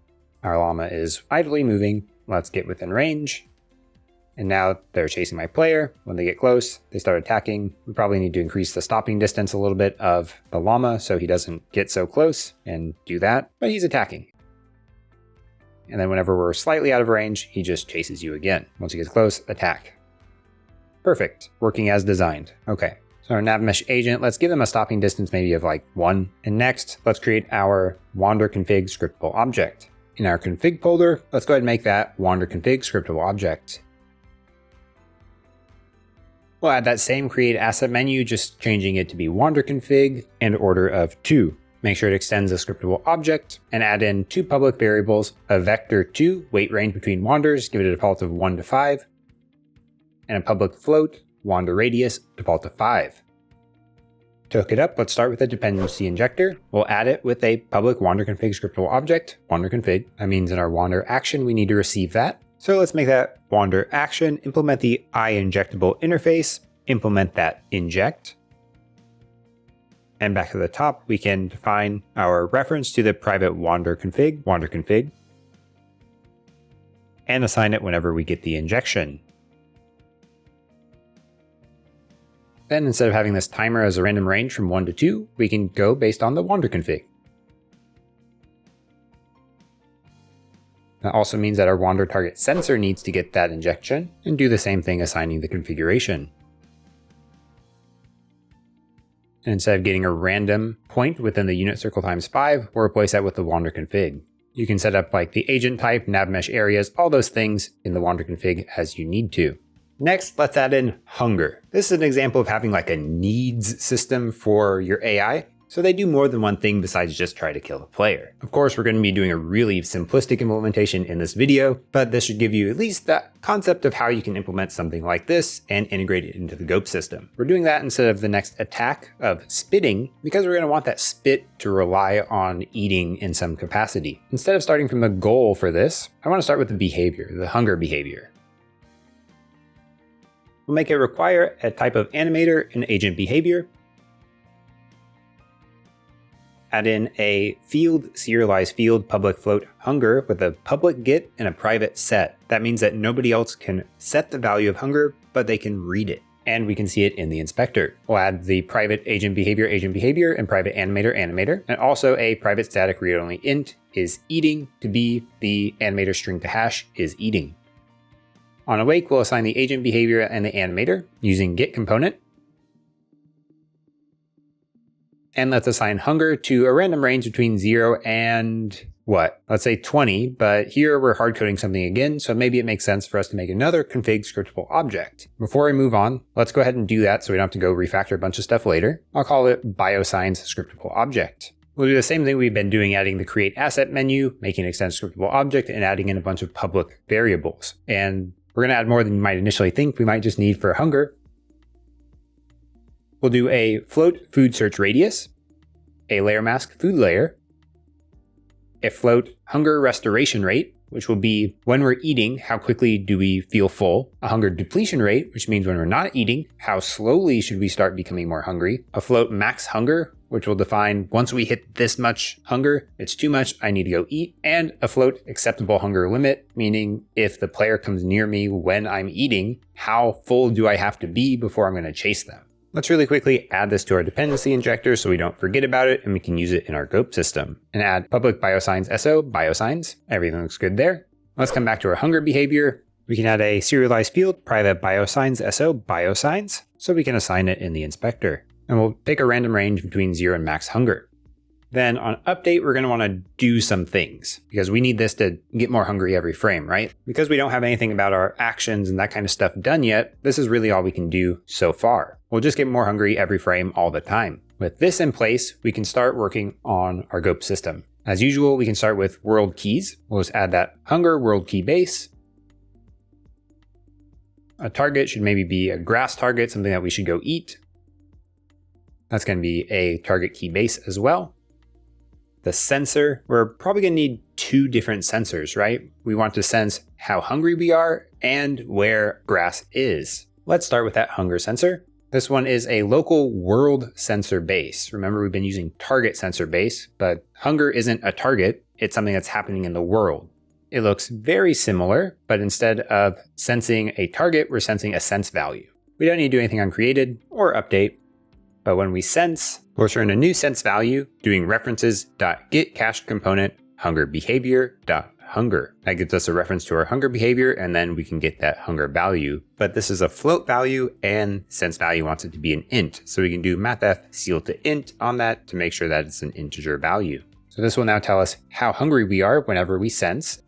Our llama is idly moving. Let's get within range. And now they're chasing my player. When they get close, they start attacking. We probably need to increase the stopping distance a little bit of the llama so he doesn't get so close and do that, but he's attacking. And then whenever we're slightly out of range, he just chases you again. Once he gets close, attack. Perfect, working as designed. Okay, so our nav mesh agent, let's give them a stopping distance maybe of like 1. And next, let's create our wander config scriptable object. In our config folder, let's go ahead and make that wander config scriptable object. We'll add that same create asset menu, just changing it to be wander config and order of 2. Make sure it extends the scriptable object and add in 2 public variables, a vector2, weight range between wanders, give it a default of 1 to 5, and a public float, wander radius, default to 5. To hook it up, let's start with a dependency injector. We'll add it with a public wander config scriptable object, wander config. That means in our wander action, we need to receive that. So let's make that wander action, implement the iInjectable interface, implement that inject. And back to the top, we can define our reference to the private wander config, and assign it whenever we get the injection. Then instead of having this timer as a random range from 1 to 2, we can go based on the wander config. That also means that our wander target sensor needs to get that injection and do the same thing assigning the configuration. And instead of getting a random point within the unit circle times 5, we'll replace that with the wander config. You can set up like the agent type, nav mesh areas, all those things in the wander config as you need to. Next, let's add in hunger. This is an example of having like a needs system for your AI. so they do more than one thing besides just try to kill the player. Of course, we're going to be doing a really simplistic implementation in this video, but this should give you at least that concept of how you can implement something like this and integrate it into the GOAP system. We're doing that instead of the next attack of spitting, because we're going to want that spit to rely on eating in some capacity. Instead of starting from the goal for this, I want to start with the behavior, the hunger behavior. We'll make it require a type of animator and agent behavior. Add in a field, serialized field, public float hunger with a public get and a private set. That means that nobody else can set the value of hunger, but they can read it. And we can see it in the inspector. We'll add the private agent behavior, and private animator, and also a private static read-only int is eating to be the animator string to hash is eating. On awake, we'll assign the agent behavior and the animator using get component. And let's assign hunger to a random range between 0 and what? Let's say 20, but here we're hard coding something again, so maybe it makes sense for us to make another config scriptable object. Before we move on, let's go ahead and do that so we don't have to go refactor a bunch of stuff later. I'll call it biosigns scriptable object. We'll do the same thing we've been doing, adding the create asset menu, making an extend scriptable object, and adding in a bunch of public variables. And we're going to add more than you might initially think we might just need for hunger. We'll do a float food search radius, a layer mask food layer, a float hunger restoration rate, which will be when we're eating, how quickly do we feel full, a hunger depletion rate, which means when we're not eating, how slowly should we start becoming more hungry, a float max hunger, which will define once we hit this much hunger, it's too much, I need to go eat, and a float acceptable hunger limit, meaning if the player comes near me when I'm eating, how full do I have to be before I'm going to chase them? Let's really quickly add this to our dependency injector so we don't forget about it and we can use it in our GOAP system. And add public biosigns SO, biosigns. Everything looks good there. Let's come back to our hunger behavior. We can add a serialized field, private biosigns SO, biosigns, so we can assign it in the inspector. And we'll pick a random range between 0 and max hunger. Then on update, we're going to want to do some things because we need this to get more hungry every frame, right? Because we don't have anything about our actions and that kind of stuff done yet, this is really all we can do so far. We'll just get more hungry every frame all the time. With this in place, we can start working on our GOAP system. As usual, we can start with world keys. We'll just add that hunger world key base. A target should maybe be a grass target, something that we should go eat. That's going to be a target key base as well. The sensor, we're probably going to need 2 different sensors, right? We want to sense how hungry we are and where grass is. Let's start with that hunger sensor. This one is a local world sensor base. Remember, we've been using target sensor base, but hunger isn't a target. It's something that's happening in the world. It looks very similar, but instead of sensing a target, we're sensing a sense value. We don't need to do anything on created or update. But when we sense, we'll return a new sense value doing references.get cached component hunger behavior.hunger. That gives us a reference to our hunger behavior, and then we can get that hunger value. But this is a float value, and sense value wants it to be an int. So we can do mathf seal to int on that to make sure that it's an integer value. So this will now tell us how hungry we are whenever we sense.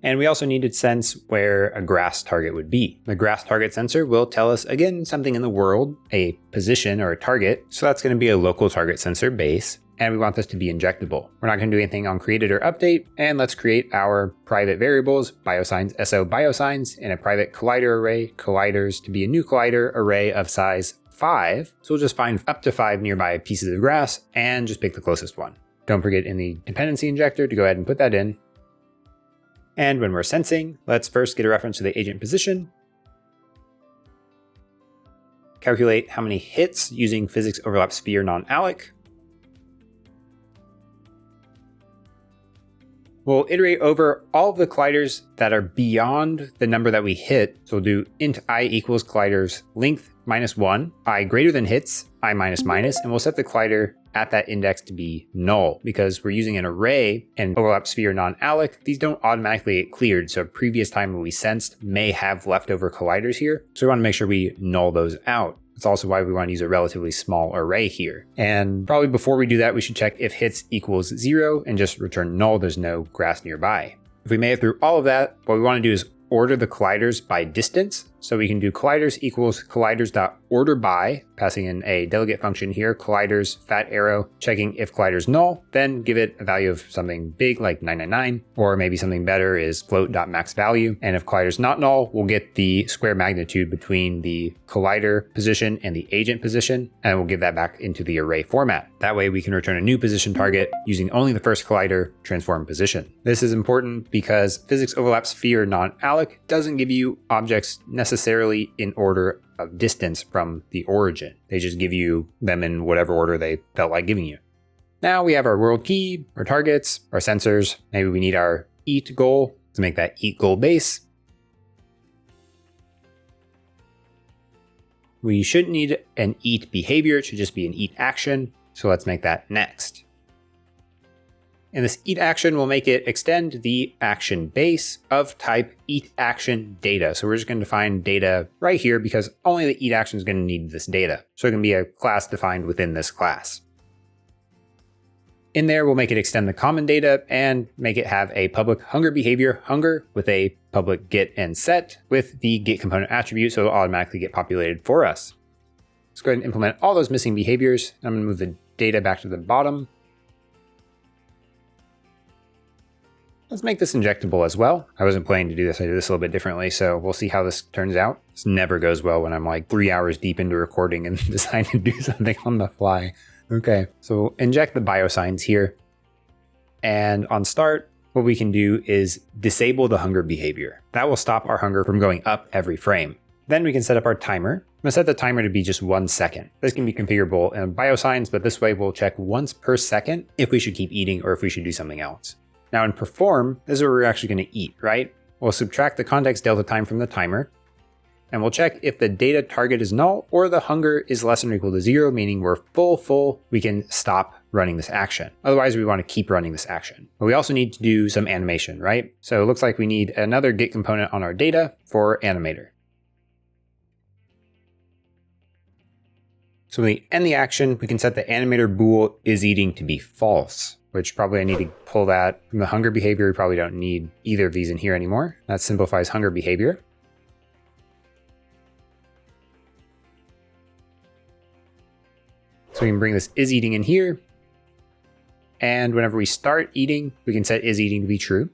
And we also need to sense where a grass target would be. The grass target sensor will tell us, again, something in the world, a position or a target. So that's going to be a local target sensor base. And we want this to be injectable. We're not going to do anything on created or update. And let's create our private variables, biosigns, SO biosigns, and a private collider array, colliders to be a new collider array of size 5. So we'll just find up to 5 nearby pieces of grass and just pick the closest one. Don't forget in the dependency injector to go ahead and put that in. And when we're sensing, let's first get a reference to the agent position. Calculate how many hits using physics overlap sphere non-alloc. We'll iterate over all of the colliders that are beyond the number that we hit. So we'll do int I equals colliders length -1, I greater than hits, I minus minus, and we'll set the collider at that index to be null because we're using an array and overlap sphere non-alloc. These don't automatically get cleared. So previous time when we sensed may have leftover colliders here. So we want to make sure we null those out. That's also why we want to use a relatively small array here. And probably before we do that, we should check if hits equals 0 and just return null. There's no grass nearby. If we made it through all of that, what we want to do is order the colliders by distance. So we can do colliders equals colliders.orderBy, passing in a delegate function here, colliders fat arrow, checking if collider's null, then give it a value of something big like 999, or maybe something better is float.maxValue. And if collider's not null, we'll get the square magnitude between the collider position and the agent position, and we'll give that back into the array format. That way we can return a new position target using only the first collider transform position. This is important because physics overlap sphere non-alloc doesn't give you objects necessarily in order of distance from the origin. They just give you them in whatever order they felt like giving you. Now we have our world key, our targets, our sensors. Maybe we need our eat goal to make that eat goal base. We shouldn't need an eat behavior, it should just be an eat action. So let's make that next. And this eat action will make it extend the action base of type eat action data. So we're just going to define data right here because only the eat action is going to need this data. So it can be a class defined within this class. In there, we'll make it extend the common data and make it have a public hunger behavior, hunger, with a public get and set with the get component attribute. So it'll automatically get populated for us. Let's go ahead and implement all those missing behaviors. I'm going to move the data back to the bottom. Let's make this injectable as well. I wasn't planning to do this. I did this a little bit differently, so we'll see how this turns out. This never goes well when I'm like 3 hours deep into recording and decide to do something on the fly. Okay, so inject the biosigns here. And on start, what we can do is disable the hunger behavior. That will stop our hunger from going up every frame. Then we can set up our timer. I'm gonna set the timer to be just 1 second. This can be configurable in biosigns, but this way we'll check once per second if we should keep eating or if we should do something else. Now in perform, this is where we're actually going to eat, right? We'll subtract the context delta time from the timer, and we'll check if the data target is null or the hunger is less than or equal to 0, meaning we're full, we can stop running this action. Otherwise, we want to keep running this action. But we also need to do some animation, right? So it looks like we need another get component on our data for animator. So when we end the action, we can set the animator bool is eating to be false, which probably I need to pull that from the hunger behavior. We probably don't need either of these in here anymore. That simplifies hunger behavior. So we can bring this is eating in here. And whenever we start eating, we can set is eating to be true.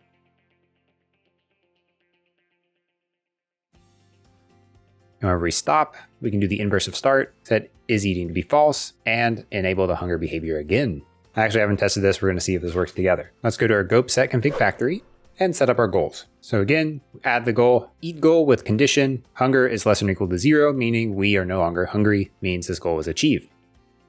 And whenever we stop, we can do the inverse of start, set is eating to be false, and enable the hunger behavior again. I actually haven't tested this. We're going to see if this works together. Let's go to our GOAP set config factory and set up our goals. So again, add the goal, eat goal with condition, hunger is less than or equal to 0, meaning we are no longer hungry, means this goal was achieved.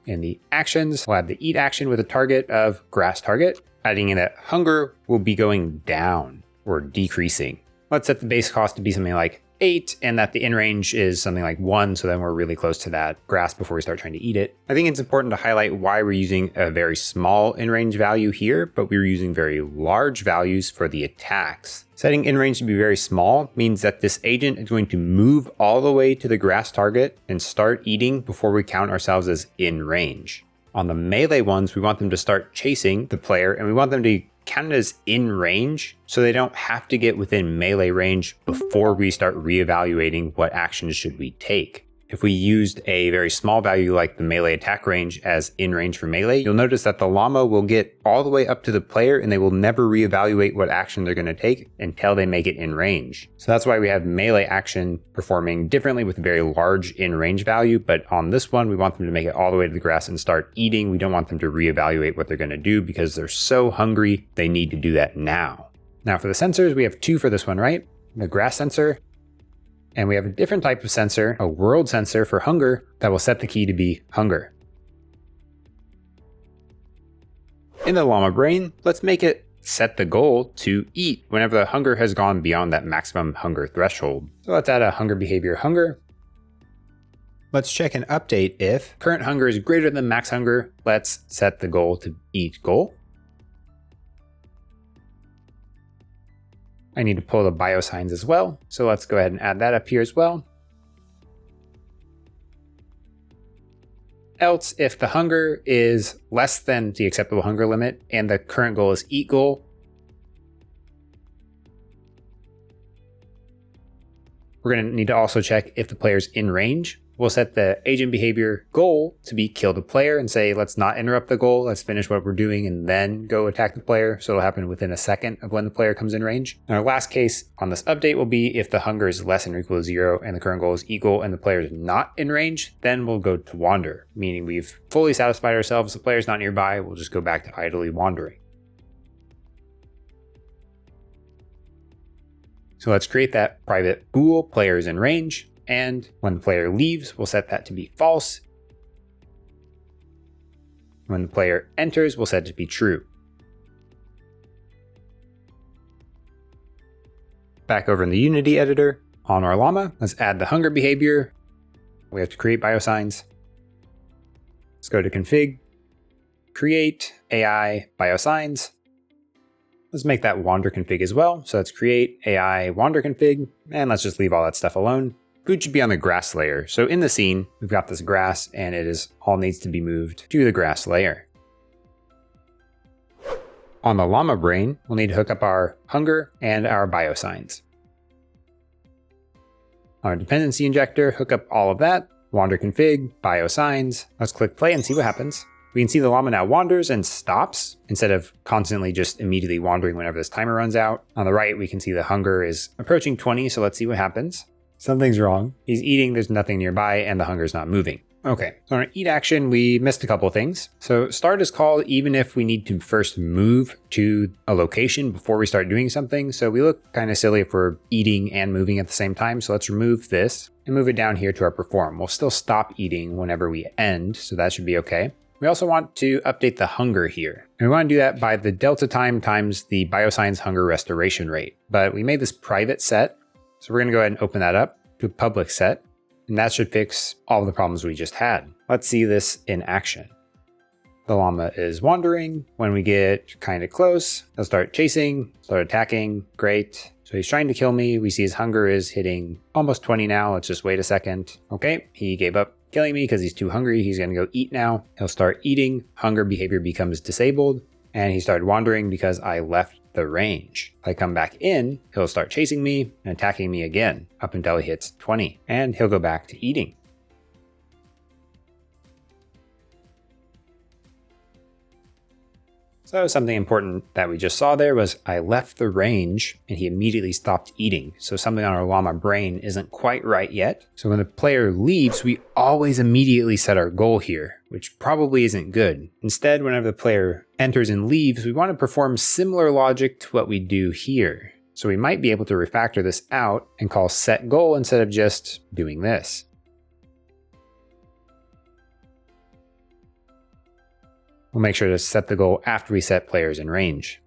In the actions, we'll add the eat action with a target of grass target, adding in that hunger will be going down or decreasing. Let's set the base cost to be something like 8 and that the in range is something like 1, so then we're really close to that grass before we start trying to eat it. I think it's important to highlight why we're using a very small in range value here, but we're using very large values for the attacks. Setting in range to be very small means that this agent is going to move all the way to the grass target and start eating before we count ourselves as in range. On the melee ones, we want them to start chasing the player and we want them to count as in range so they don't have to get within melee range before we start reevaluating what actions should we take. If we used a very small value like the melee attack range as in range for melee, you'll notice that the llama will get all the way up to the player and they will never reevaluate what action they're going to take until they make it in range. So that's why we have melee action performing differently with a very large in range value, but on this one, we want them to make it all the way to the grass and start eating. We don't want them to reevaluate what they're going to do because they're so hungry, they need to do that now. Now for the sensors, we have 2 for this one, right? The grass sensor. And we have a different type of sensor, a world sensor for hunger, that will set the key to be hunger. In the llama brain, let's make it set the goal to eat whenever the hunger has gone beyond that maximum hunger threshold. So let's add a hunger behavior hunger. Let's check and update if current hunger is greater than max hunger. Let's set the goal to eat goal. I need to pull the biosigns as well. So let's go ahead and add that up here as well. Else, if the hunger is less than the acceptable hunger limit and the current goal is eat goal, We're going to need to also check if the player's in range. We'll set the agent behavior goal to be kill the player and say, let's not interrupt the goal. Let's finish what we're doing and then go attack the player. So it'll happen within a second of when the player comes in range. And our last case on this update will be if the hunger is less than or equal to 0 and the current goal is equal and the player is not in range, then we'll go to wander, meaning we've fully satisfied ourselves. The player's not nearby. We'll just go back to idly wandering. So let's create that private bool, player is in range. And when the player leaves, we'll set that to be false. When the player enters, we'll set it to be true. Back over in the Unity editor, on our llama, let's add the hunger behavior. We have to create biosigns. Let's go to config, create AI biosigns. Let's make that wander config as well. So let's create AI wander config, and let's just leave all that stuff alone. Food should be on the grass layer. So in the scene, we've got this grass and it all needs to be moved to the grass layer. On the llama brain, we'll need to hook up our hunger and our biosigns. On our dependency injector, hook up all of that, wander config, biosigns. Let's click play and see what happens. We can see the llama now wanders and stops instead of constantly just immediately wandering whenever this timer runs out. On the right, we can see the hunger is approaching 20. So let's see what happens. Something's wrong. He's eating, there's nothing nearby, and the hunger's not moving. Okay, so on our eat action, we missed a couple of things. So start is called even if we need to first move to a location before we start doing something. So we look kind of silly if we're eating and moving at the same time. So let's remove this and move it down here to our perform. We'll still stop eating whenever we end, so that should be okay. We also want to update the hunger here. And we want to do that by the delta time times the biosigns hunger restoration rate. But we made this private set. So we're going to go ahead and open that up to a public set, and that should fix all of the problems we just had. Let's see this in action. The llama is wandering. When we get kind of close, he'll start chasing, start attacking. Great. So he's trying to kill me. We see his hunger is hitting almost 20 now. Let's just wait a second. Okay, he gave up killing me because he's too hungry. He's going to go eat now. He'll start eating. Hunger behavior becomes disabled. And he started wandering because I left the range. If I come back in, he'll start chasing me and attacking me again up until he hits 20, and he'll go back to eating. So something important that we just saw there was I left the range and he immediately stopped eating. So something on our llama brain isn't quite right yet. So when the player leaves, we always immediately set our goal here, which probably isn't good. Instead, whenever the player enters and leaves, we want to perform similar logic to what we do here. So we might be able to refactor this out and call set goal instead of just doing this. We'll make sure to set the goal after we set players in range.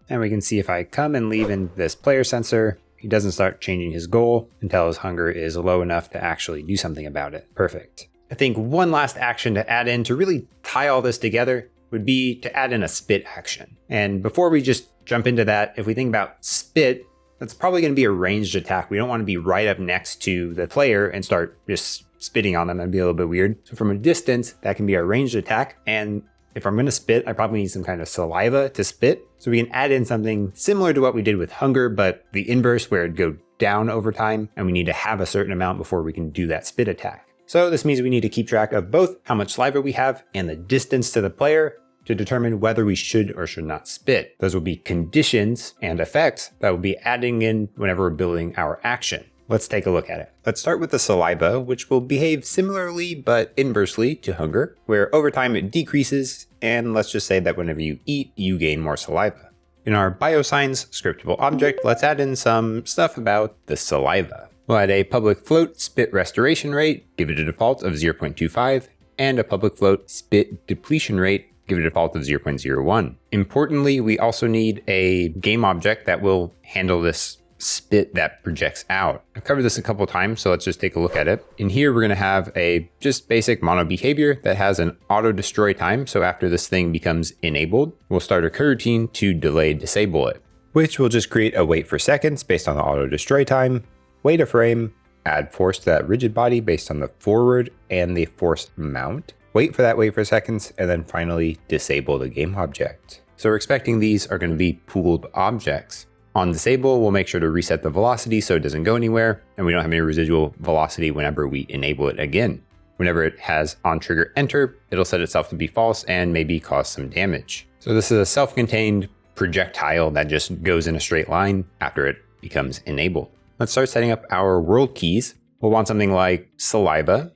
And we can see if I come and leave in this player sensor, he doesn't start changing his goal until his hunger is low enough to actually do something about it. Perfect. I think one last action to add in to really tie all this together would be to add in a spit action. And before we just jump into that, if we think about spit, that's probably going to be a ranged attack. We don't want to be right up next to the player and start just spitting on them. That'd be a little bit weird. So from a distance, that can be a ranged attack. And if I'm going to spit, I probably need some kind of saliva to spit. So we can add in something similar to what we did with hunger, but the inverse where it'd go down over time. And we need to have a certain amount before we can do that spit attack. So this means we need to keep track of both how much saliva we have and the distance to the player to determine whether we should or should not spit. Those will be conditions and effects that we'll be adding in whenever we're building our action. Let's take a look at it. Let's start with the saliva, which will behave similarly but inversely to hunger, where over time it decreases, and let's just say that whenever you eat, you gain more saliva. In our biosigns scriptable object, let's add in some stuff about the saliva. We'll add a public float spit restoration rate, give it a default of 0.25, and a public float spit depletion rate, give it a default of 0.01. Importantly, we also need a game object that will handle this spit that projects out. I've covered this a couple of times, so let's just take a look at it. In here, we're going to have a just basic mono behavior that has an auto destroy time. So after this thing becomes enabled, we'll start a coroutine to delay disable it, which will just create a wait for seconds based on the auto destroy time, wait a frame, add force to that rigid body based on the forward and the force mount, wait for that wait for seconds, and then finally disable the game object. So we're expecting these are going to be pooled objects. On disable, we'll make sure to reset the velocity so it doesn't go anywhere, and we don't have any residual velocity whenever we enable it again. Whenever it has on trigger enter, it'll set itself to be false and maybe cause some damage. So this is a self-contained projectile that just goes in a straight line after it becomes enabled. Let's start setting up our world keys. We'll want something like saliva.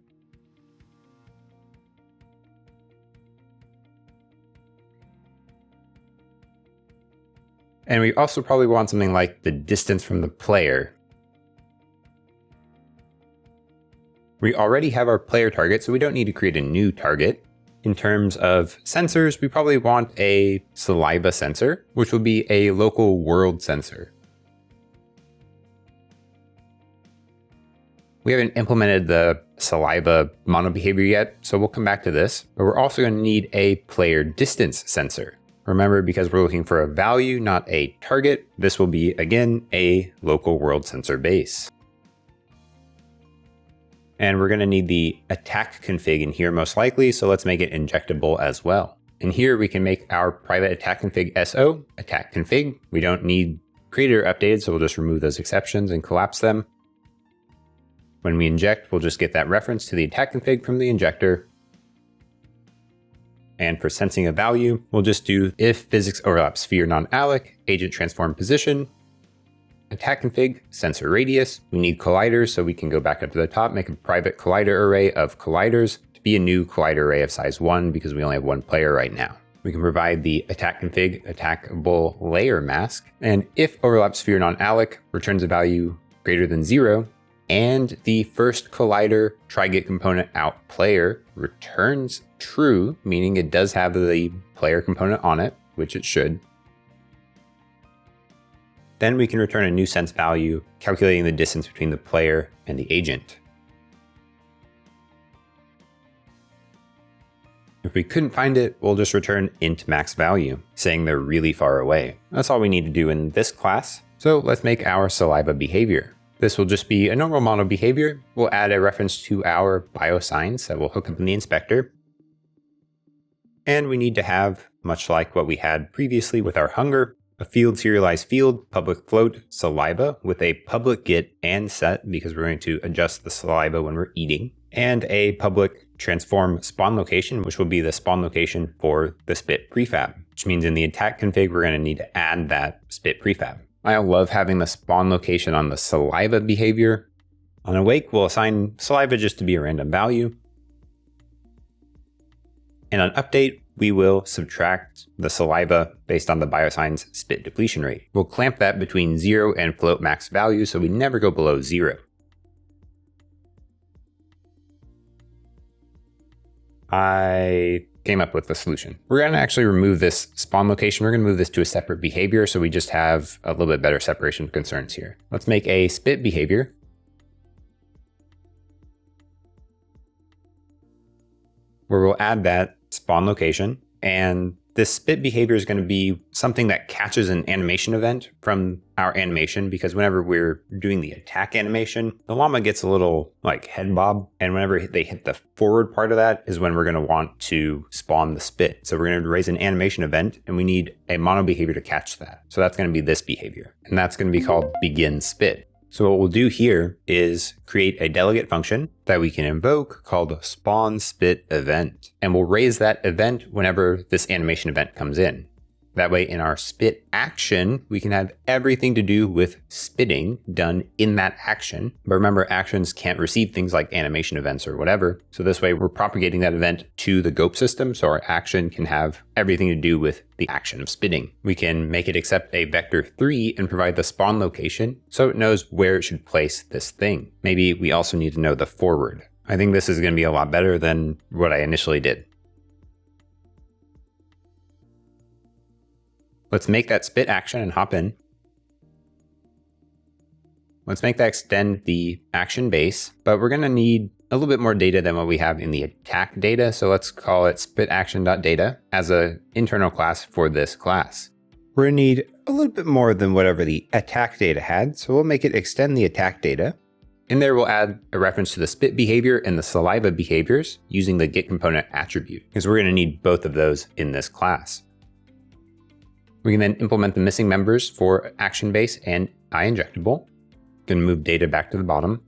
And we also probably want something like the distance from the player. We already have our player target, so we don't need to create a new target. In terms of sensors, we probably want a saliva sensor, which will be a local world sensor. We haven't implemented the saliva mono behavior yet, so we'll come back to this, but we're also going to need a player distance sensor. Remember, because we're looking for a value, not a target, this will be, again, a local world sensor base. And we're going to need the attack config in here most likely, so let's make it injectable as well. In here, we can make our private attack config SO, attack config. We don't need created or updated, so we'll just remove those exceptions and collapse them. When we inject, we'll just get that reference to the attack config from the injector. And for sensing a value, we'll just do if physics overlap sphere non-alloc, agent transform position, attack config, sensor radius. We need colliders, so we can go back up to the top, make a private collider array of colliders to be a new collider array of size 1 because we only have one player right now. We can provide the attack config attackable layer mask, and if overlap sphere non-alloc returns a value greater than 0, and the first collider try get component out player returns true, meaning it does have the player component on it, which it should. Then we can return a new sense value, calculating the distance between the player and the agent. If we couldn't find it, we'll just return int max value, saying they're really far away. That's all we need to do in this class. So let's make our saliva behavior. This will just be a normal mono behavior. We'll add a reference to our biosigns that will hook up in the inspector. And we need to have, much like what we had previously with our hunger, a field serialized field, public float, saliva with a public get and set because we're going to adjust the saliva when we're eating, and a public transform spawn location, which will be the spawn location for the spit prefab, which means in the attack config, we're going to need to add that spit prefab. I love having the spawn location on the saliva behavior. On awake, we'll assign saliva just to be a random value. And on update, we will subtract the saliva based on the biosigns spit depletion rate. We'll clamp that between 0 and float max value so we never go below 0. I came up with the solution. We're going to actually remove this spawn location. We're going to move this to a separate behavior so we just have a little bit better separation of concerns here. Let's make a spit behavior. Where we'll add that spawn location, and this spit behavior is going to be something that catches an animation event from our animation, because whenever we're doing the attack animation, the llama gets a little like head bob, and whenever they hit the forward part of that is when we're going to want to spawn the spit. So we're going to raise an animation event, and we need a mono behavior to catch that. So that's going to be this behavior, and that's going to be called begin spit. So what we'll do here is create a delegate function that we can invoke called spawn spit event. And we'll raise that event whenever this animation event comes in. That way in our spit action, we can have everything to do with spitting done in that action. But remember, actions can't receive things like animation events or whatever. So this way we're propagating that event to the GOAP system. So our action can have everything to do with the action of spitting. We can make it accept a vector 3 and provide the spawn location so it knows where it should place this thing. Maybe we also need to know the forward. I think this is going to be a lot better than what I initially did. Let's make that spit action and hop in. Let's make that extend the action base, but we're going to need a little bit more data than what we have in the attack data. So let's call it spitaction.data as an internal class for this class. We're going to need a little bit more than whatever the attack data had. So we'll make it extend the attack data. In there, we'll add a reference to the spit behavior and the saliva behaviors using the get component attribute, because we're going to need both of those in this class. We can then implement the missing members for action base and eye injectable. Going to move data back to the bottom.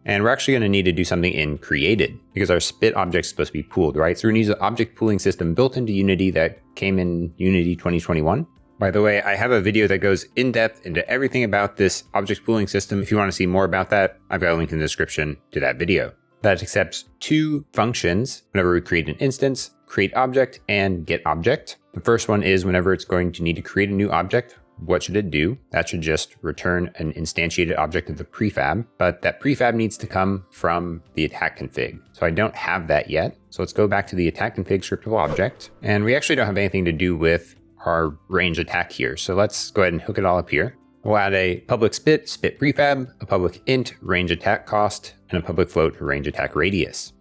And we're actually going to need to do something in created because our spit object is supposed to be pooled, right? So we're going to use an object pooling system built into Unity that came in Unity 2021. By the way, I have a video that goes in depth into everything about this object pooling system. If you want to see more about that, I've got a link in the description to that video. That accepts two functions whenever we create an instance, create object and get object. The first one is whenever it's going to need to create a new object. What should it do? That should just return an instantiated object of the prefab, but that prefab needs to come from the attack config. So I don't have that yet. So let's go back to the attack config scriptable object. And we actually don't have anything to do with our range attack here. So let's go ahead and hook it all up here. We'll add a public spit prefab, a public int range attack cost, and a public float range attack radius.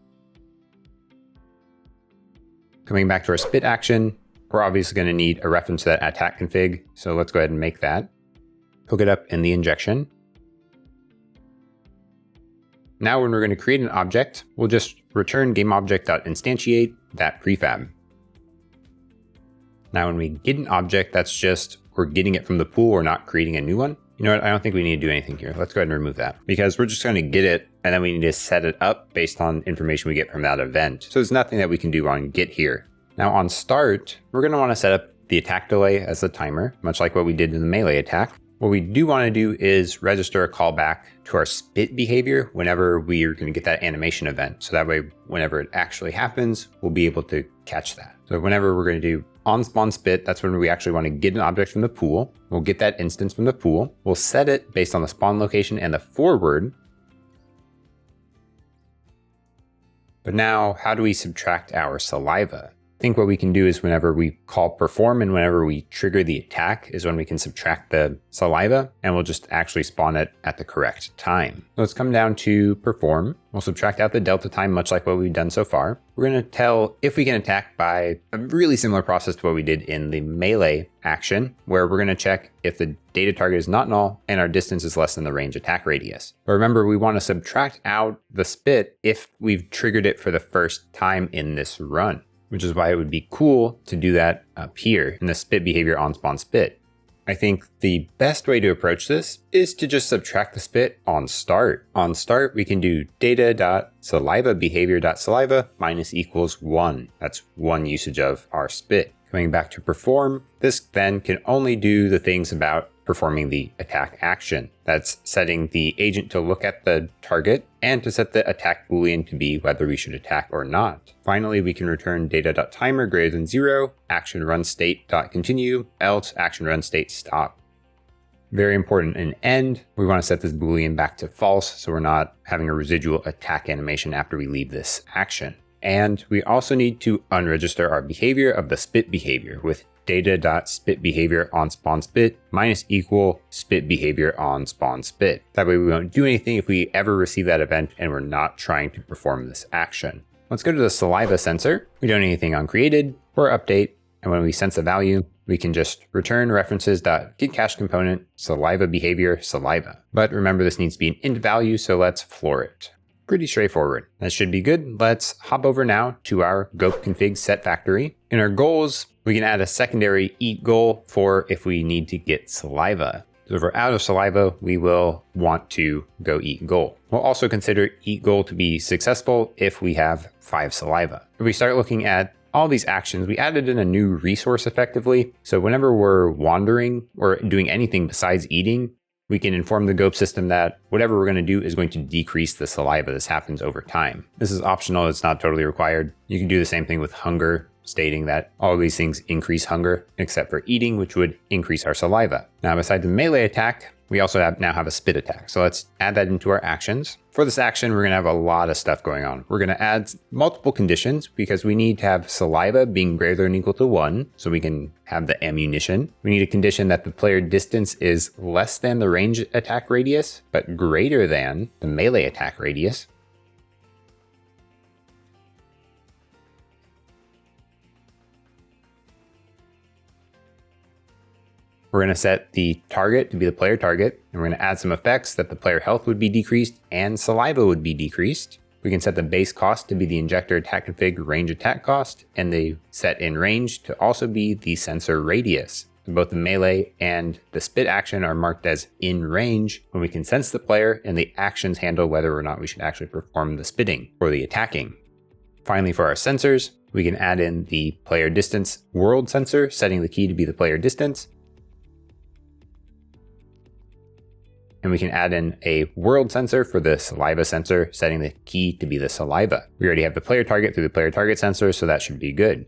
Coming back to our spit action, we're obviously going to need a reference to that attack config. So let's go ahead and make that. Hook it up in the injection. Now when we're going to create an object, we'll just return GameObject.instantiate that prefab. Now when we get an object, that's just we're getting it from the pool, we're not creating a new one. You know what? I don't think we need to do anything here. Let's go ahead and remove that because we're just going to get it and then we need to set it up based on information we get from that event. So there's nothing that we can do on get here. Now on start, we're going to want to set up the attack delay as the timer, much like what we did in the melee attack. What we do want to do is register a callback to our spit behavior whenever we are going to get that animation event. So that way, whenever it actually happens, we'll be able to catch that. So whenever we're going to do on spawn spit, that's when we actually want to get an object from the pool. We'll get that instance from the pool. We'll set it based on the spawn location and the forward. But now, how do we subtract our saliva? I think what we can do is whenever we call perform and whenever we trigger the attack is when we can subtract the saliva and we'll just actually spawn it at the correct time. So let's come down to perform. We'll subtract out the delta time, much like what we've done so far. We're going to tell if we can attack by a really similar process to what we did in the melee action, where we're going to check if the data target is not null and our distance is less than the range attack radius. But remember, we want to subtract out the spit if we've triggered it for the first time in this run, which is why it would be cool to do that up here in the spit behavior on spawn spit. I think the best way to approach this is to just subtract the spit on start. On start, we can do data.saliva behavior.saliva minus equals 1. That's one usage of our spit. Coming back to perform, this then can only do the things about performing the attack action. That's setting the agent to look at the target and to set the attack boolean to be whether we should attack or not. Finally, we can return data.timer greater than 0, action run state.continue, else action run state stop. Very important in end, we want to set this boolean back to false so we're not having a residual attack animation after we leave this action. And we also need to unregister our behavior of the spit behavior with data.spit behavior on spawn spit minus equal spit behavior on spawn spit. That way we won't do anything if we ever receive that event and we're not trying to perform this action. Let's go to the saliva sensor. We don't need anything on created or update. And when we sense a value, we can just return references.getCache component saliva behavior saliva. But remember, this needs to be an int value, so let's floor it. Pretty straightforward. That should be good. Let's hop over now to our GOAP config set factory. In our goals, we can add a secondary eat goal for if we need to get saliva. So if we're out of saliva, we will want to go eat goal. We'll also consider eat goal to be successful if we have 5 saliva. If we start looking at all these actions, we added in a new resource effectively. So whenever we're wandering or doing anything besides eating, we can inform the GOAP system that whatever we're going to do is going to decrease the saliva. This happens over time. This is optional. It's not totally required. You can do the same thing with hunger, stating that all of these things increase hunger, except for eating, which would increase our saliva. Now, besides the melee attack, we also now have a spit attack. So let's add that into our actions. For this action, we're going to have a lot of stuff going on. We're going to add multiple conditions because we need to have saliva being greater than or equal to 1 so we can have the ammunition. We need a condition that the player distance is less than the range attack radius, but greater than the melee attack radius. We're going to set the target to be the player target, and we're going to add some effects that the player health would be decreased and saliva would be decreased. we can set the base cost to be the injector attack config range attack cost, and the set in range to also be the sensor radius. Both the melee and the spit action are marked as in range when we can sense the player, and the actions handle whether or not we should actually perform the spitting or the attacking. Finally, for our sensors, we can add in the player distance world sensor, setting the key to be the player distance. And we can add in a world sensor for the saliva sensor, setting the key to be the saliva. We already have the player target through the player target sensor, so that should be good.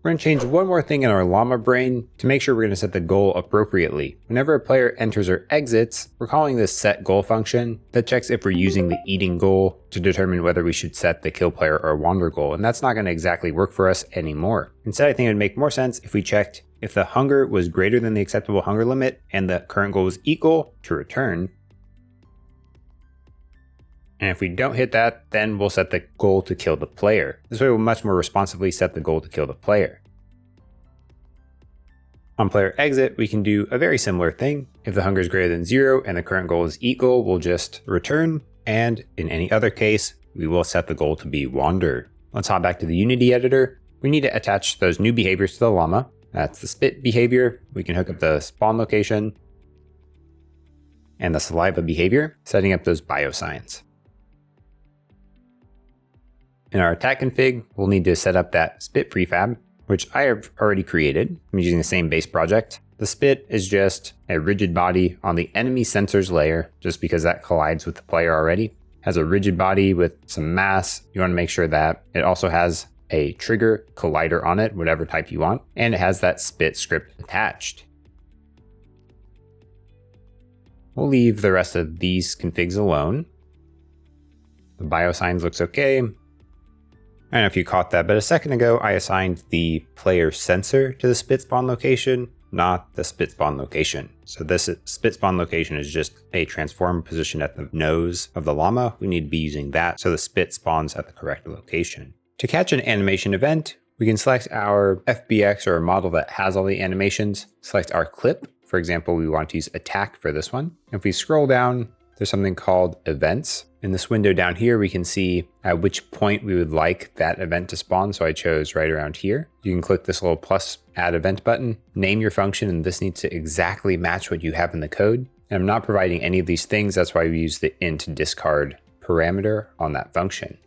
We're going to change one more thing in our llama brain to make sure we're going to set the goal appropriately. Whenever a player enters or exits, we're calling this set goal function that checks if we're using the eating goal to determine whether we should set the kill player or wander goal, and that's not going to exactly work for us anymore. Instead, I think it would make more sense if we checked if the hunger was greater than the acceptable hunger limit and the current goal was equal to return. And if we don't hit that, then we'll set the goal to kill the player. This way we'll much more responsibly set the goal to kill the player. On player exit, we can do a very similar thing. If the hunger is greater than 0 and the current goal is equal, we'll just return. And in any other case, we will set the goal to be wander. Let's hop back to the Unity editor. We need to attach those new behaviors to the llama. That's the spit behavior. We can hook up the spawn location and the saliva behavior, setting up those biosigns. In our attack config, we'll need to set up that spit prefab, which I have already created. I'm using the same base project. The spit is just a rigid body on the enemy sensors layer, just because that collides with the player already. It has a rigid body with some mass. You want to make sure that it also has a trigger collider on it, whatever type you want, and it has that spit script attached. We'll leave the rest of these configs alone. The biosigns looks okay. I don't know if you caught that, but a second ago I assigned the player sensor to the spit spawn location, not the spit spawn location. So this spit spawn location is just a transform position at the nose of the llama. We need to be using that so the spit spawns at the correct location. To catch an animation event, we can select our FBX or a model that has all the animations, select our clip. For example, we want to use attack for this one. If we scroll down, there's something called events. In this window down here, we can see at which point we would like that event to spawn. So I chose right around here. You can click this little plus add event button, name your function, and this needs to exactly match what you have in the code. And I'm not providing any of these things. That's why we use the int discard parameter on that function.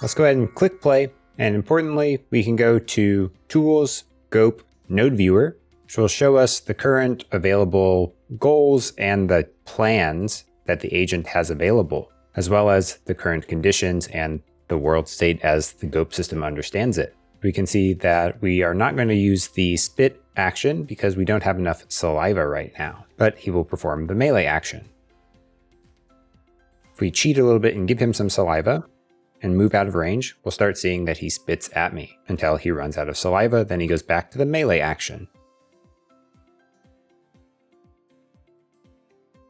Let's go ahead and click play. And importantly, we can go to Tools, GOAP, Node Viewer, which will show us the current available goals and the plans that the agent has available, as well as the current conditions and the world state as the GOAP system understands it. We can see that we are not going to use the spit action because we don't have enough saliva right now, but he will perform the melee action. If we cheat a little bit and give him some saliva and move out of range, we'll start seeing that he spits at me until he runs out of saliva, then he goes back to the melee action.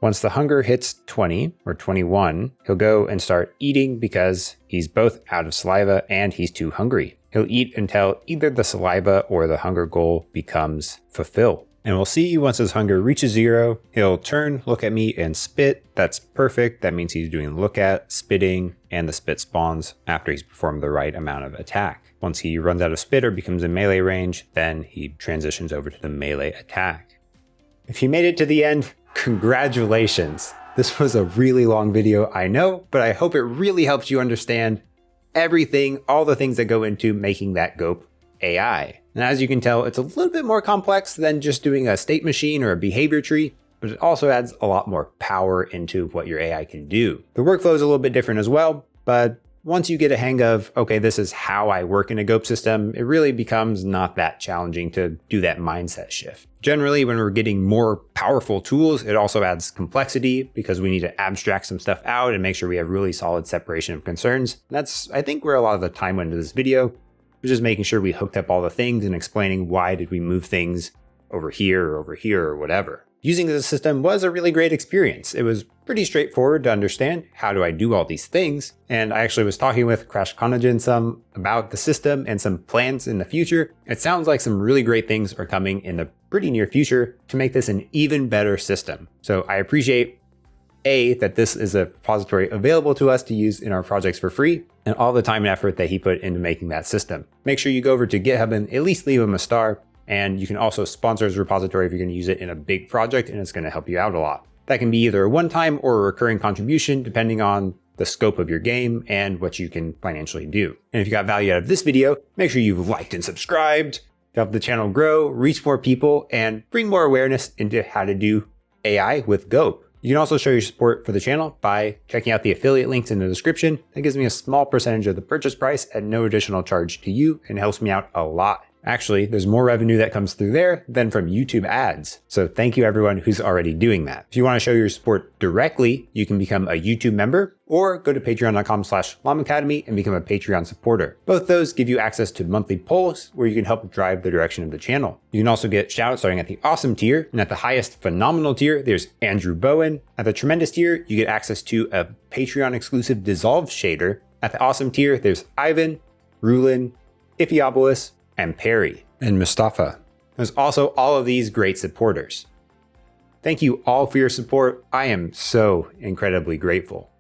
Once the hunger hits 20 or 21, he'll go and start eating because he's both out of saliva and he's too hungry. He'll eat until either the saliva or the hunger goal becomes fulfilled. And we'll see once his hunger reaches 0, he'll turn, look at me, and spit. That's perfect. That means he's doing look at, spitting, and the spit spawns after he's performed the right amount of attack. Once he runs out of spit or becomes in melee range, then he transitions over to the melee attack. If you made it to the end, congratulations. This was a really long video, I know, but I hope it really helps you understand everything, all the things that go into making that GOAP AI. And as you can tell, it's a little bit more complex than just doing a state machine or a behavior tree, but it also adds a lot more power into what your AI can do. The workflow is a little bit different as well, but once you get a hang of, okay, this is how I work in a GOAP system, it really becomes not that challenging to do that mindset shift. Generally, when we're getting more powerful tools, it also adds complexity because we need to abstract some stuff out and make sure we have really solid separation of concerns. And that's, I think, where a lot of the time went into this video, was just making sure we hooked up all the things and explaining why did we move things over here or whatever. Using this system was a really great experience. It was pretty straightforward to understand how do I do all these things. And I actually was talking with Crash Conagen some about the system and some plans in the future. It sounds like some really great things are coming in the pretty near future to make this an even better system. So I appreciate that this is a repository available to us to use in our projects for free, and all the time and effort that he put into making that system. Make sure you go over to GitHub and at least leave him a star. And you can also sponsor his repository if you're going to use it in a big project, and it's going to help you out a lot. That can be either a one-time or a recurring contribution, depending on the scope of your game and what you can financially do. And if you got value out of this video, make sure you've liked and subscribed to help the channel grow, reach more people, and bring more awareness into how to do AI with GOAP. You can also show your support for the channel by checking out the affiliate links in the description. That gives me a small percentage of the purchase price at no additional charge to you and helps me out a lot. Actually, there's more revenue that comes through there than from YouTube ads. So thank you everyone who's already doing that. If you want to show your support directly, you can become a YouTube member or go to patreon.com/LlamAcademy and become a Patreon supporter. Both those give you access to monthly polls where you can help drive the direction of the channel. You can also get shoutouts starting at the awesome tier, and at the highest phenomenal tier, there's Andrew Bowen. At the tremendous tier, you get access to a Patreon exclusive dissolve shader. At the awesome tier, there's Ivan, Rulin, Iphiopoulos, and Perry, and Mustafa. There's also all of these great supporters. Thank you all for your support. I am so incredibly grateful.